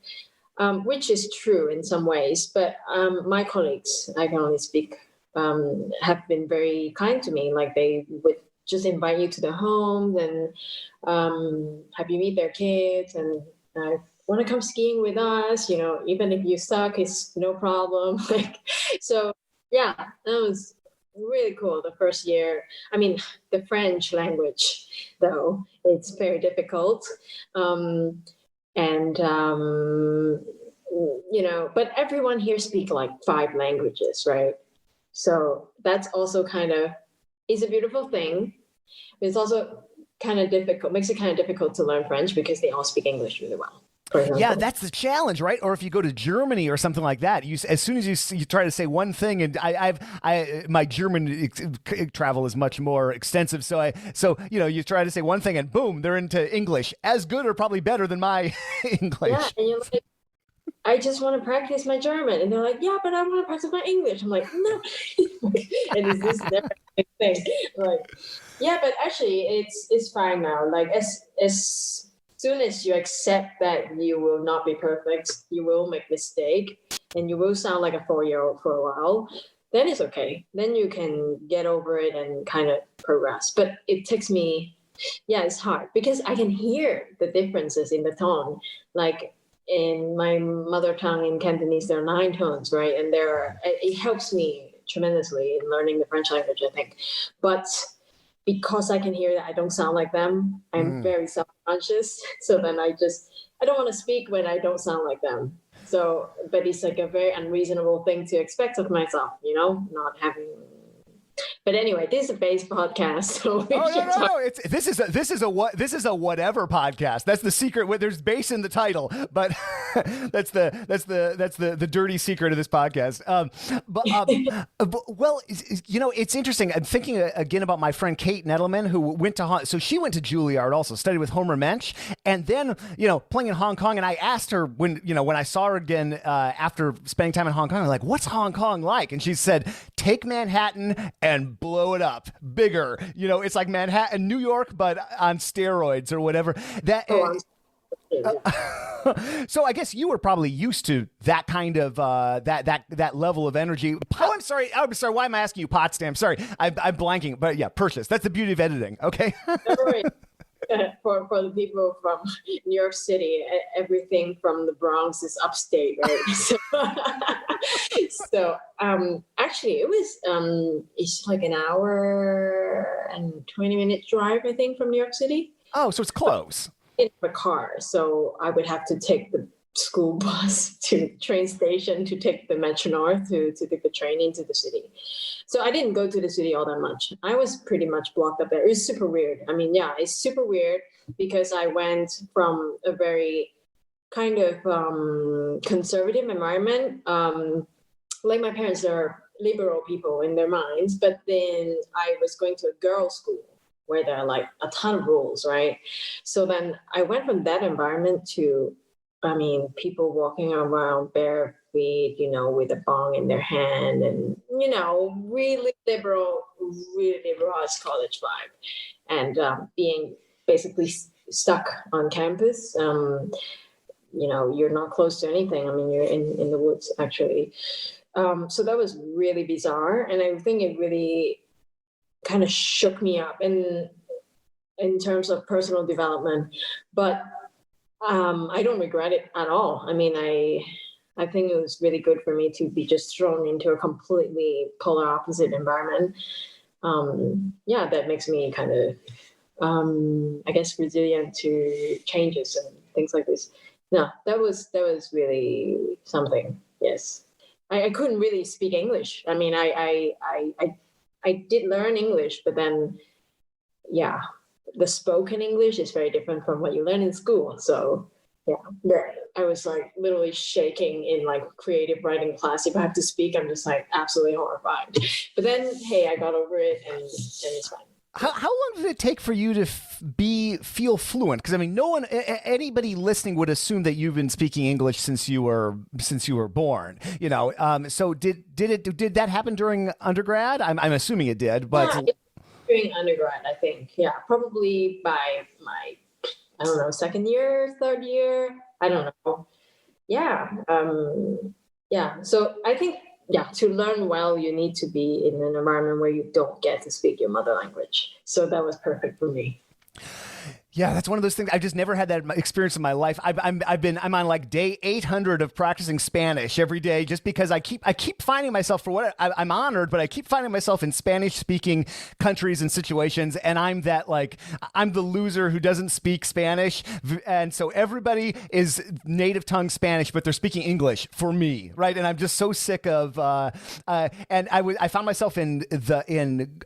[SPEAKER 1] which is true in some ways. But my colleagues, I can only speak, have been very kind to me. Like they would just invite you to their homes and have you meet their kids and want to come skiing with us, you know, even if you suck, it's no problem. Like, so yeah, that was really cool the first year. I mean, the French language, though, it's very difficult. You know, but everyone here speaks like 5 languages, right? So that's also kind of, is a beautiful thing. But it's also kind of difficult, makes it kind of difficult to learn French because they all speak English really well.
[SPEAKER 2] Yeah, that's the challenge, right? Or if you go to Germany or something like that, as soon as you try to say one thing, and my German travel is much more extensive, so you know, you try to say one thing and boom, they're into English, as good or probably better than my English.
[SPEAKER 1] Yeah, and you're like, I just want to practice my German, and they're like, yeah, but I want to practice my English. I'm like, no, and is this never thing? Like, yeah, but actually, it's fine now. Like as soon as you accept that you will not be perfect, you will make mistake, and you will sound like a 4-year-old for a while, then it's okay. Then you can get over it and kind of progress. But it takes me, yeah, it's hard because I can hear the differences in the tone. Like in my mother tongue in Cantonese, there are 9 tones, right? And it helps me tremendously in learning the French language, I think. But because I can hear that I don't sound like them, I'm very self-conscious. So then I don't want to speak when I don't sound like them. So, but it's like a very unreasonable thing to expect of myself, you know, not having. But anyway, this is a bass podcast. So
[SPEAKER 2] no. This is a whatever podcast. That's the secret. There's bass in the title, but that's the dirty secret of this podcast. Well, you know, it's interesting. I'm thinking again about my friend Kate Nettleman, who went to she went to Juilliard, also studied with Homer Mensch, and then, you know, playing in Hong Kong. And I asked her when I saw her again after spending time in Hong Kong, I'm like, what's Hong Kong like? And she said, take Manhattan and blow it up bigger. You know, it's like Manhattan, New York, but on steroids or whatever. So I guess you were probably used to that kind of that level of energy. Oh, I'm sorry. Why am I asking you Potsdam? Sorry, I'm blanking. But yeah, Perseus. That's the beauty of editing. Okay.
[SPEAKER 1] for the people from New York City, everything from the Bronx is upstate, right? So actually, it was it's like an hour and 20-minute drive, I think, from New York City.
[SPEAKER 2] Oh, so it's close.
[SPEAKER 1] In a car, so I would have to take the school bus to the train station to take the Metro North to take the train into the city. So I didn't go to the city all that much. I was pretty much blocked up there. It was super weird. I mean, yeah, it's super weird because I went from a very kind of conservative environment. Like my parents are liberal people in their minds, but then I was going to a girls' school where there are like a ton of rules, right? So then I went from that environment to, I mean, people walking around bare feet, you know, with a bong in their hand and, you know, really liberal arts college vibe. And being basically stuck on campus, you know, you're not close to anything. I mean, you're in the woods, actually. So that was really bizarre. And I think it really kind of shook me up in terms of personal development. But I don't regret it at all. I mean, I think it was really good for me to be just thrown into a completely polar opposite environment. Yeah, that makes me kind of, I guess, resilient to changes and things like this. No, that was really something. Yes, I couldn't really speak English. I mean, I did learn English, but then, yeah, the spoken English is very different from what you learn in school. So yeah, I was like literally shaking in like creative writing class. If I have to speak, I'm just like absolutely horrified. But then, hey, I got over it and it's fine.
[SPEAKER 2] How long did it take for you to feel fluent? Because I mean, no one, anybody listening would assume that you've been speaking English since you were born. You know, so did that happen during undergrad? I'm assuming it did, but
[SPEAKER 1] yeah, during undergrad, I think. Yeah, probably by my, I don't know, second year, third year. I don't know. Yeah, yeah. So I think. Yeah, to learn well, you need to be in an environment where you don't get to speak your mother language. So that was perfect for me.
[SPEAKER 2] Yeah, that's one of those things. I've just never had that experience in my life. I'm on like day 800 of practicing Spanish every day, just because I keep finding myself, for what I'm honored, but I keep finding myself in Spanish speaking countries and situations, and I'm the loser who doesn't speak Spanish, and so everybody is native tongue Spanish, but they're speaking English for me, right? And I'm just so sick of. And I found myself in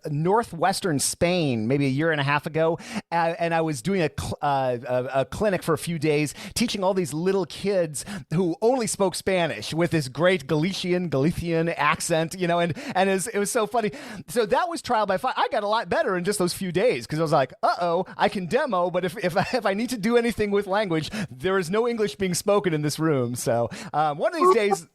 [SPEAKER 2] northwestern Spain maybe a year and a half ago, and I was doing a clinic for a few days, teaching all these little kids who only spoke Spanish with this great Galician accent, you know, and it was so funny. So that was trial by fire. I got a lot better in just those few days because I was like, I can demo, but if I need to do anything with language, there is no English being spoken in this room. So one of these days,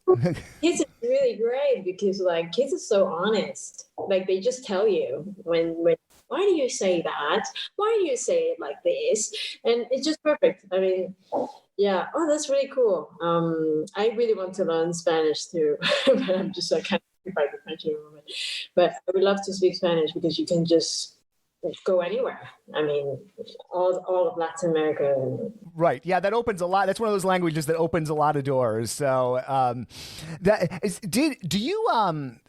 [SPEAKER 1] kids are really great because like kids are so honest. Like they just tell you when. Why do you say that? Why do you say it like this? And it's just perfect. I mean, yeah. Oh, that's really cool. I really want to learn Spanish too, but I'm just like kind of occupied with French at the moment. But I would love to speak Spanish because you can just go anywhere. I mean, all of Latin America.
[SPEAKER 2] Right. Yeah, that opens a lot. That's one of those languages that opens a lot of doors. So,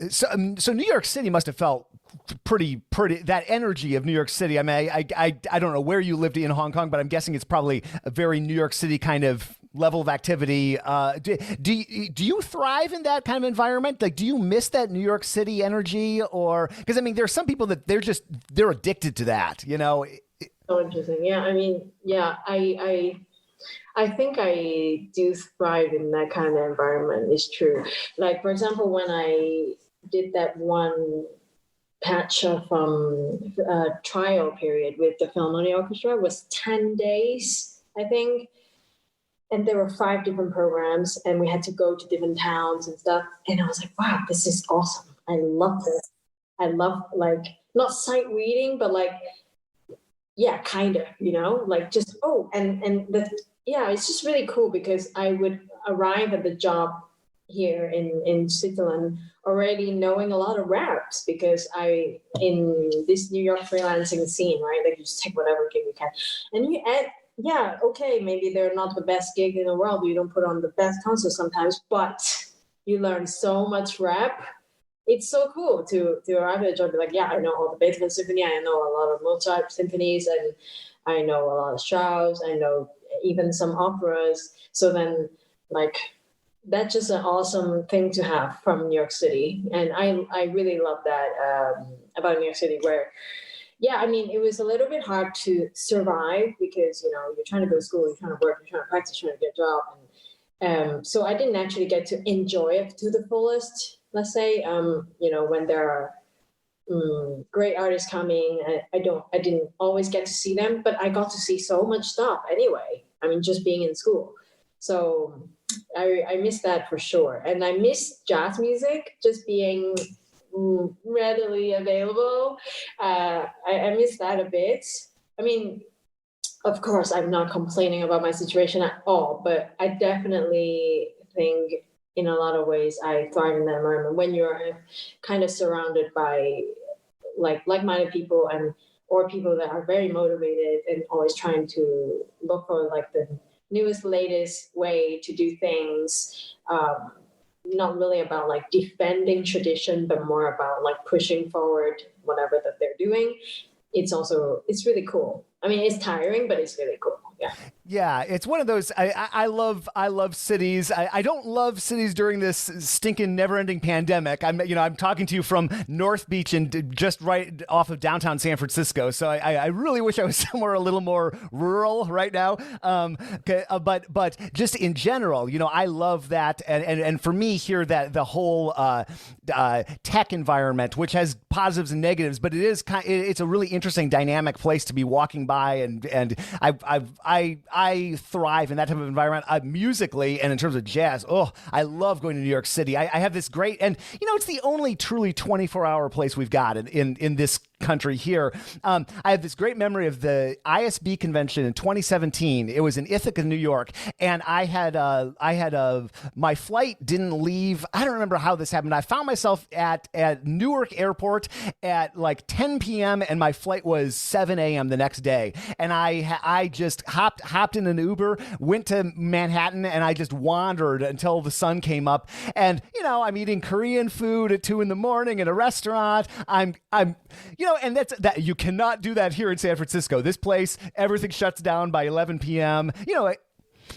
[SPEAKER 2] so New York City must have felt pretty, that energy of New York City. I mean, I don't know where you lived in Hong Kong, but I'm guessing it's probably a very New York City kind of level of activity. Do you thrive in that kind of environment? Like, do you miss that New York City energy? Or, because I mean, there are some people that they're addicted to that, you know?
[SPEAKER 1] So interesting. Yeah. I mean, yeah, I think I do thrive in that kind of environment. It's true. Like, for example, when I did that one patch of trial period with the Philharmonic Orchestra was 10 days, I think. And there were 5 different programs and we had to go to different towns and stuff. And I was like, wow, this is awesome. I love this. I love like, not sight reading, but like, yeah, kind of, you know, like just, it's just really cool because I would arrive at the job here in Switzerland already knowing a lot of raps, because I in this New York freelancing scene, right? Like you just take whatever gig you can, and you add. Yeah, okay, maybe they're not the best gig in the world. You don't put on the best concert sometimes, but you learn so much rap. It's so cool to arrive at a job, be like, yeah, I know all the Beethoven Symphony, I know a lot of Mozart symphonies, and I know a lot of Strauss, I know even some operas. So then, like, that's just an awesome thing to have from New York City. And I really love that about New York City, where yeah, I mean, it was a little bit hard to survive because, you know, you're trying to go to school, you're trying to work, you're trying to practice, trying to get a job. And so I didn't actually get to enjoy it to the fullest, let's say, you know, when there are great artists coming. I didn't always get to see them, but I got to see so much stuff anyway. I mean, just being in school. So I miss that for sure. And I miss jazz music, just being readily available. I miss that a bit. I mean, of course, I'm not complaining about my situation at all, but I definitely think in a lot of ways I thrive in that environment when you're kind of surrounded by like-minded people or people that are very motivated and always trying to look for like the newest, latest way to do things. Not really about like defending tradition, but more about like pushing forward whatever that they're doing. It's really cool. I mean, it's tiring, but it's really cool. Yeah.
[SPEAKER 2] Yeah, it's one of those. I love cities. I don't love cities during this stinking never-ending pandemic. I'm talking to you from North Beach and just right off of downtown San Francisco. So I really wish I was somewhere a little more rural right now. But just in general, you know, I love that. And for me here, that the whole tech environment, which has positives and negatives, but it's a really interesting dynamic place to be walking by, and I thrive in that type of environment musically, and in terms of jazz. Oh, I love going to New York City. I have this great, and you know, it's the only truly 24-hour place we've got in this country here. I have this great memory of the ISB convention in 2017. It was in Ithaca, New York, and I had my flight didn't leave. I don't remember how this happened. I found myself at Newark Airport at like 10 p.m. and my flight was 7 a.m. the next day. And I just hopped in an Uber, went to Manhattan, and I just wandered until the sun came up. And you know, I'm eating Korean food at 2 a.m. in a restaurant. I'm and that you cannot do that here in San Francisco. This place, everything shuts down by 11 p.m. You know,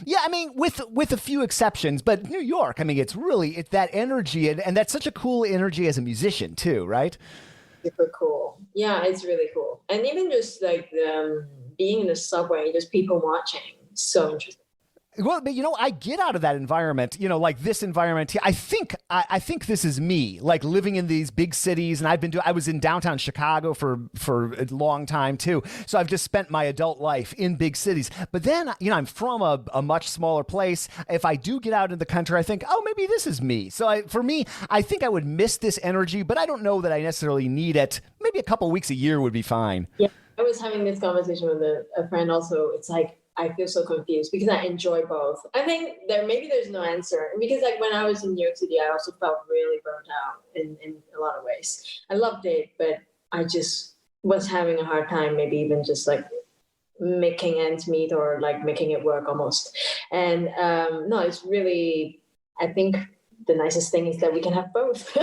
[SPEAKER 2] yeah, I mean, with a few exceptions, but New York, I mean, it's that energy, and that's such a cool energy as a musician too, right?
[SPEAKER 1] Super cool. Yeah, it's really cool. And even just like being in the subway, just people watching, so interesting.
[SPEAKER 2] Well, but you know, I get out of that environment, you know, like this environment. I think this is me, like living in these big cities, and I was in downtown Chicago for a long time too. So I've just spent my adult life in big cities. But then, you know, I'm from a much smaller place. If I do get out in the country, I think, oh, maybe this is me. So for me, I think I would miss this energy, but I don't know that I necessarily need it. Maybe a couple weeks a year would be fine.
[SPEAKER 1] Yeah, I was having this conversation with a friend also. It's like, I feel so confused because I enjoy both. I think there's no answer, because like when I was in New York City, I also felt really burnt out in a lot of ways. I loved it, but I just was having a hard time, maybe even just like making ends meet or like making it work almost. And no, it's really, I think the nicest thing is that we can have both.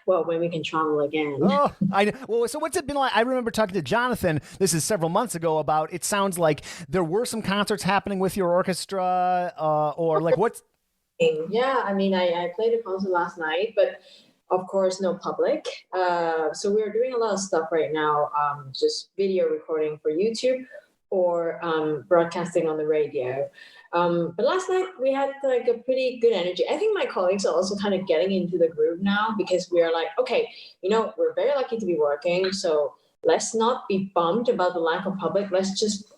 [SPEAKER 1] Well, when we can travel again.
[SPEAKER 2] Oh, I know. Well, so what's it been like? I remember talking to Jonathan, this is several months ago, about, it sounds like there were some concerts happening with your orchestra, or like what's...
[SPEAKER 1] Yeah, I mean, I played a concert last night, but of course, no public. So we're doing a lot of stuff right now, just video recording for YouTube or broadcasting on the radio. But last night we had like a pretty good energy. I think my colleagues are also kind of getting into the groove now, because we are like, okay, you know, we're very lucky to be working, so let's not be bummed about the lack of public. Let's just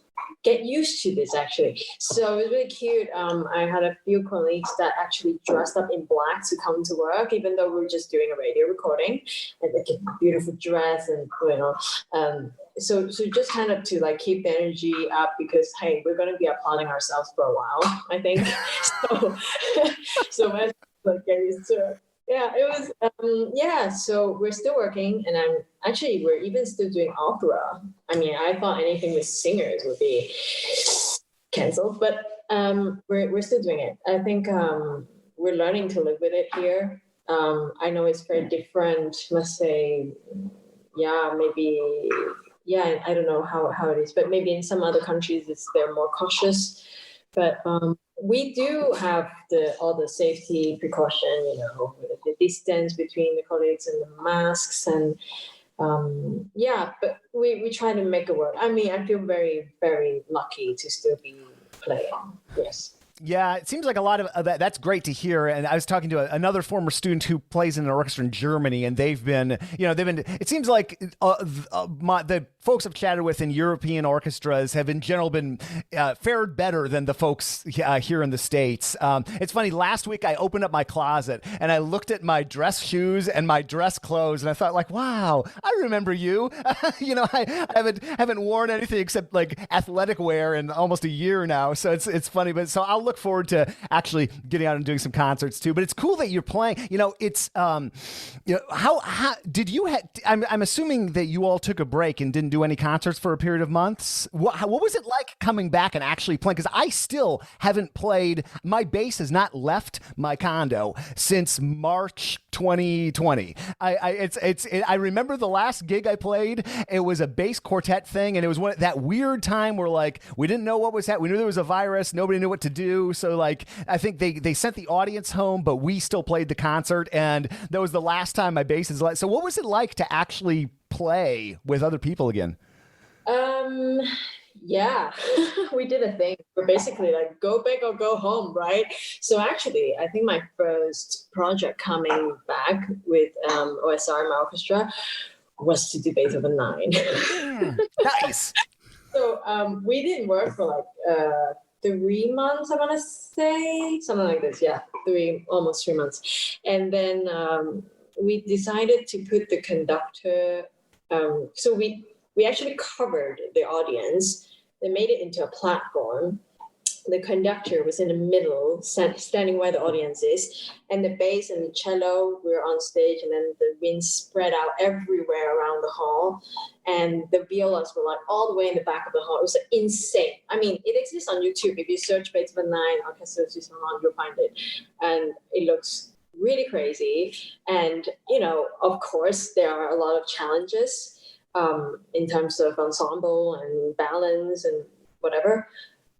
[SPEAKER 1] get used to this, actually. So it was really cute. I had a few colleagues that actually dressed up in black to come to work, even though we were just doing a radio recording, and like a beautiful dress, and you know, so just kind of to like keep the energy up, because hey, we're going to be applauding ourselves for a while, I think. So like get used to it. Yeah, it was. Yeah, so we're still working, and we're even still doing opera. I mean, I thought anything with singers would be canceled, but we're still doing it. I think we're learning to live with it here. I know it's very different. Let's say, maybe. Yeah, I don't know how it is, but maybe in some other countries they're more cautious. But we do have all the safety precaution, the distance between the colleagues and the masks, and but we try to make it work. I mean, I feel very, very lucky to still be playing. Yes.
[SPEAKER 2] Yeah, it seems like a lot of that. That's great to hear. And I was talking to another former student who plays in an orchestra in Germany, and they've been. It seems like the folks I've chatted with in European orchestras have in general been fared better than the folks here in the States. It's funny. Last week I opened up my closet and I looked at my dress shoes and my dress clothes, and I thought, like, wow, I remember you. I haven't worn anything except like athletic wear in almost a year now. So it's funny, but so I'll look forward to actually getting out and doing some concerts too. But it's cool that you're playing. It's how did you? I'm assuming that you all took a break and didn't do any concerts for a period of months. What was it like coming back and actually playing? Because I still haven't played. My bass has not left my condo since March 2020. I remember the last gig I played. It was a bass quartet thing, and it was that weird time where like we didn't know what was happening. We knew there was a virus. Nobody knew what to do. So like I think they sent the audience home, but we still played the concert, and that was the last time my bass is like. So what was it like to actually play with other people again?
[SPEAKER 1] Yeah, we did a thing. We're basically like go big or go home, right? So actually, I think my first project coming back with OSR, my orchestra, was to do Beethoven 9.
[SPEAKER 2] Nice.
[SPEAKER 1] So we didn't work for like 3 months, I want to say, something like this. Yeah, almost 3 months. And then we decided to put the conductor. So we actually covered the audience. They made it into a platform. The conductor was in the middle, standing where the audience is, and the bass and the cello were on stage, and then the wind spread out everywhere around the hall, and the violas were like all the way in the back of the hall. It was insane. I mean, it exists on YouTube. If you search Beethoven 9 Orchestra Suisse, you'll find it, and it looks really crazy. And of course, there are a lot of challenges in terms of ensemble and balance and whatever.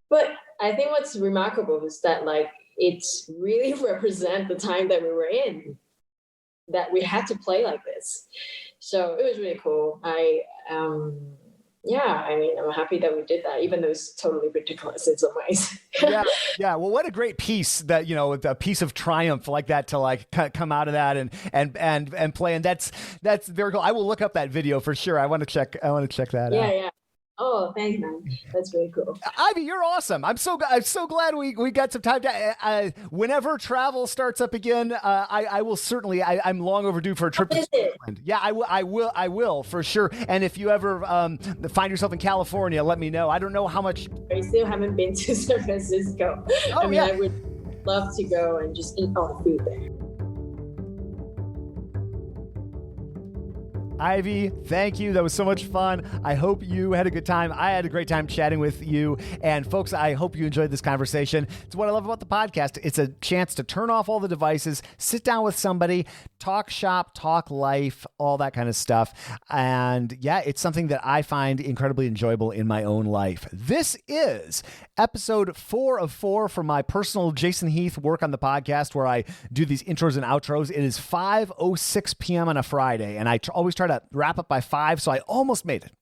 [SPEAKER 1] But I think what's remarkable is that like it's really represent the time that we were in, that we had to play like this. So it was really cool. I'm happy that we did that, even though it's totally ridiculous in some ways.
[SPEAKER 2] Yeah. Well, what a great piece that, a piece of triumph like that to like come out of that and play. And that's very cool. I will look up that video for sure. I want to check that out.
[SPEAKER 1] Yeah. Oh, thanks, man. That's really cool.
[SPEAKER 2] Ivy, you're awesome. I'm so glad we got some time to. Whenever travel starts up again, I will certainly. I'm long overdue for a trip to Switzerland. Yeah, I will for sure. And if you ever find yourself in California, let me know. I don't know how much.
[SPEAKER 1] I still haven't been to San Francisco. I would love to go and just eat all the food there.
[SPEAKER 2] Ivy, thank you. That was so much fun. I hope you had a good time. I had a great time chatting with you. And folks, I hope you enjoyed this conversation. It's what I love about the podcast. It's a chance to turn off all the devices, sit down with somebody, talk shop, talk life, all that kind of stuff. And yeah, it's something that I find incredibly enjoyable in my own life. This is episode 4 of 4 for my personal Jason Heath work on the podcast, where I do these intros and outros. It is 5:06 p.m. on a Friday, and I always try to wrap up by 5, so I almost made it,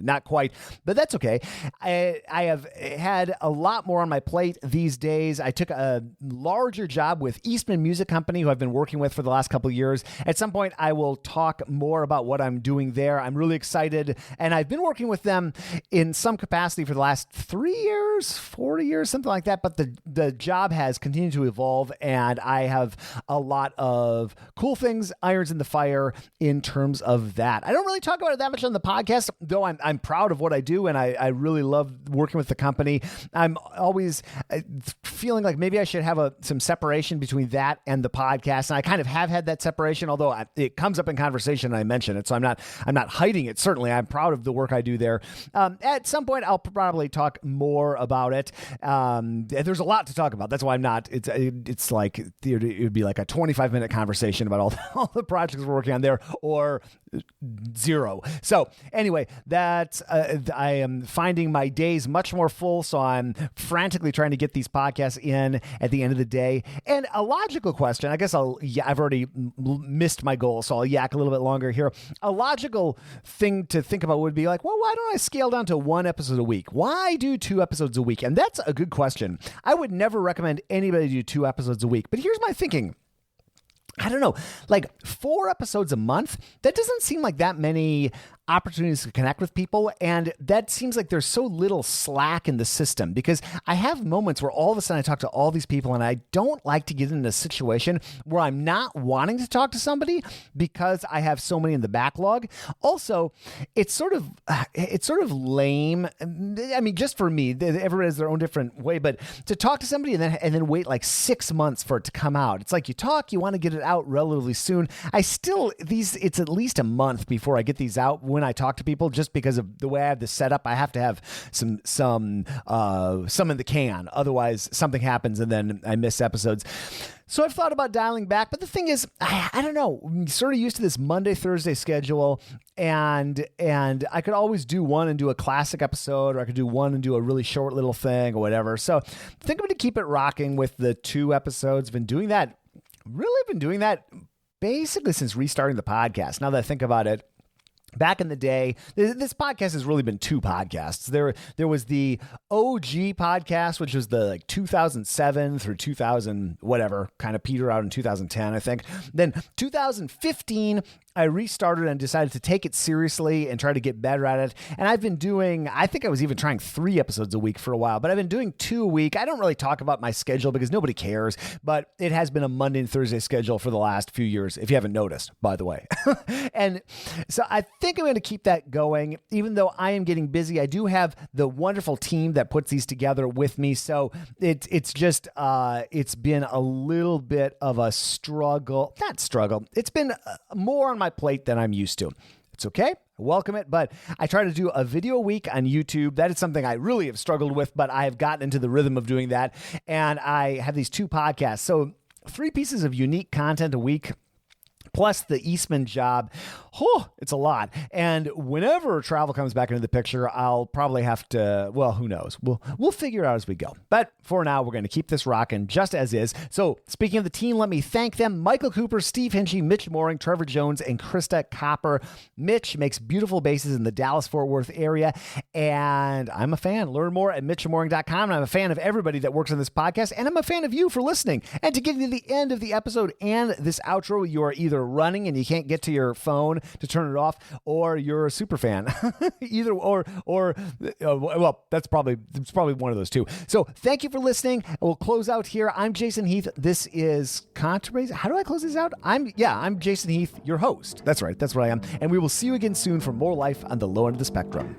[SPEAKER 2] not quite, but that's okay. I have had a lot more on my plate these days. I took a larger job with Eastman Music Company, who I've been working with for the last couple of years. At some point, I will talk more about what I'm doing there. I'm really excited, and I've been working with them in some capacity for the last 3 years, 4 years, something like that, but the job has continued to evolve, and I have a lot of cool things, irons in the fire in terms of that. I don't really talk about it that much on the podcast, though I'm proud of what I do, and I really love working with the company. I'm always feeling like maybe I should have some separation between that and the podcast, and I kind of have had that separation, although it comes up in conversation and I mention it, so I'm not hiding it. Certainly, I'm proud of the work I do there. At some point, I'll probably talk more about it. There's a lot to talk about. That's why I'm not. It's like it would be like a 25-minute conversation about all the projects we're working on there, or zero. So anyway, I am finding my days much more full, so I'm frantically trying to get these podcasts in at the end of the day. And a logical question, I guess I've already missed my goal, so I'll yak a little bit longer here. A logical thing to think about would be like, well, why don't I scale down to 1 episode a week? Why do 2 episodes a week? And that's a good question. I would never recommend anybody do 2 episodes a week, but here's my thinking. I don't know, like 4 episodes a month, that doesn't seem like that many opportunities to connect with people. And that seems like there's so little slack in the system, because I have moments where all of a sudden I talk to all these people and I don't like to get in a situation where I'm not wanting to talk to somebody because I have so many in the backlog. Also, it's sort of lame. I mean, just for me, everybody has their own different way, but to talk to somebody and then wait like 6 months for it to come out. It's like you want to get it out relatively soon. It's at least a month before I get these out when I talk to people, just because of the way I have this set up. I have to have some in the can. Otherwise, something happens and then I miss episodes. So I've thought about dialing back, but the thing is, I don't know, I'm sort of used to this Monday, Thursday schedule, and I could always do one and do a classic episode, or I could do one and do a really short little thing or whatever. So I think I'm going to keep it rocking with the 2 episodes. Been doing that basically since restarting the podcast. Now that I think about it, back in the day, this podcast has really been 2 podcasts. There was the OG podcast, which was the 2007 through 2000 whatever, kind of petered out in 2010, I think. Then 2015, I restarted and decided to take it seriously and try to get better at it. And I've been doing, I think I was even trying 3 episodes a week for a while, but I've been doing 2 a week. I don't really talk about my schedule because nobody cares, but it has been a Monday and Thursday schedule for the last few years, if you haven't noticed, by the way. And so I think I'm going to keep that going. Even though I am getting busy, I do have the wonderful team that puts these together with me. So it's been a little bit of a struggle. Not struggle. It's been more on my plate than I'm used to. It's okay. I welcome it, but I try to do a video a week on YouTube. That is something I really have struggled with, but I have gotten into the rhythm of doing that. And I have these 2 podcasts. So 3 pieces of unique content a week, plus the Eastman job. It's a lot. And whenever travel comes back into the picture, I'll probably have to, well, who knows? We'll figure it out as we go. But for now, we're going to keep this rocking just as is. So speaking of the team, let me thank them. Michael Cooper, Steve Hinchy, Mitch Mooring, Trevor Jones, and Krista Copper. Mitch makes beautiful basses in the Dallas-Fort Worth area, and I'm a fan. Learn more at mitchmooring.com. And I'm a fan of everybody that works on this podcast, and I'm a fan of you for listening. And to get to the end of the episode and this outro, you are either running and you can't get to your phone to turn it off, or you're a super fan. Either or well, it's probably one of those 2. So thank you for listening. We'll close out here. I'm Jason Heath. This is Contrabass. How do I close this out? I'm Jason Heath, your host. That's right. That's what I am. And we will see you again soon for more life on the low end of the spectrum.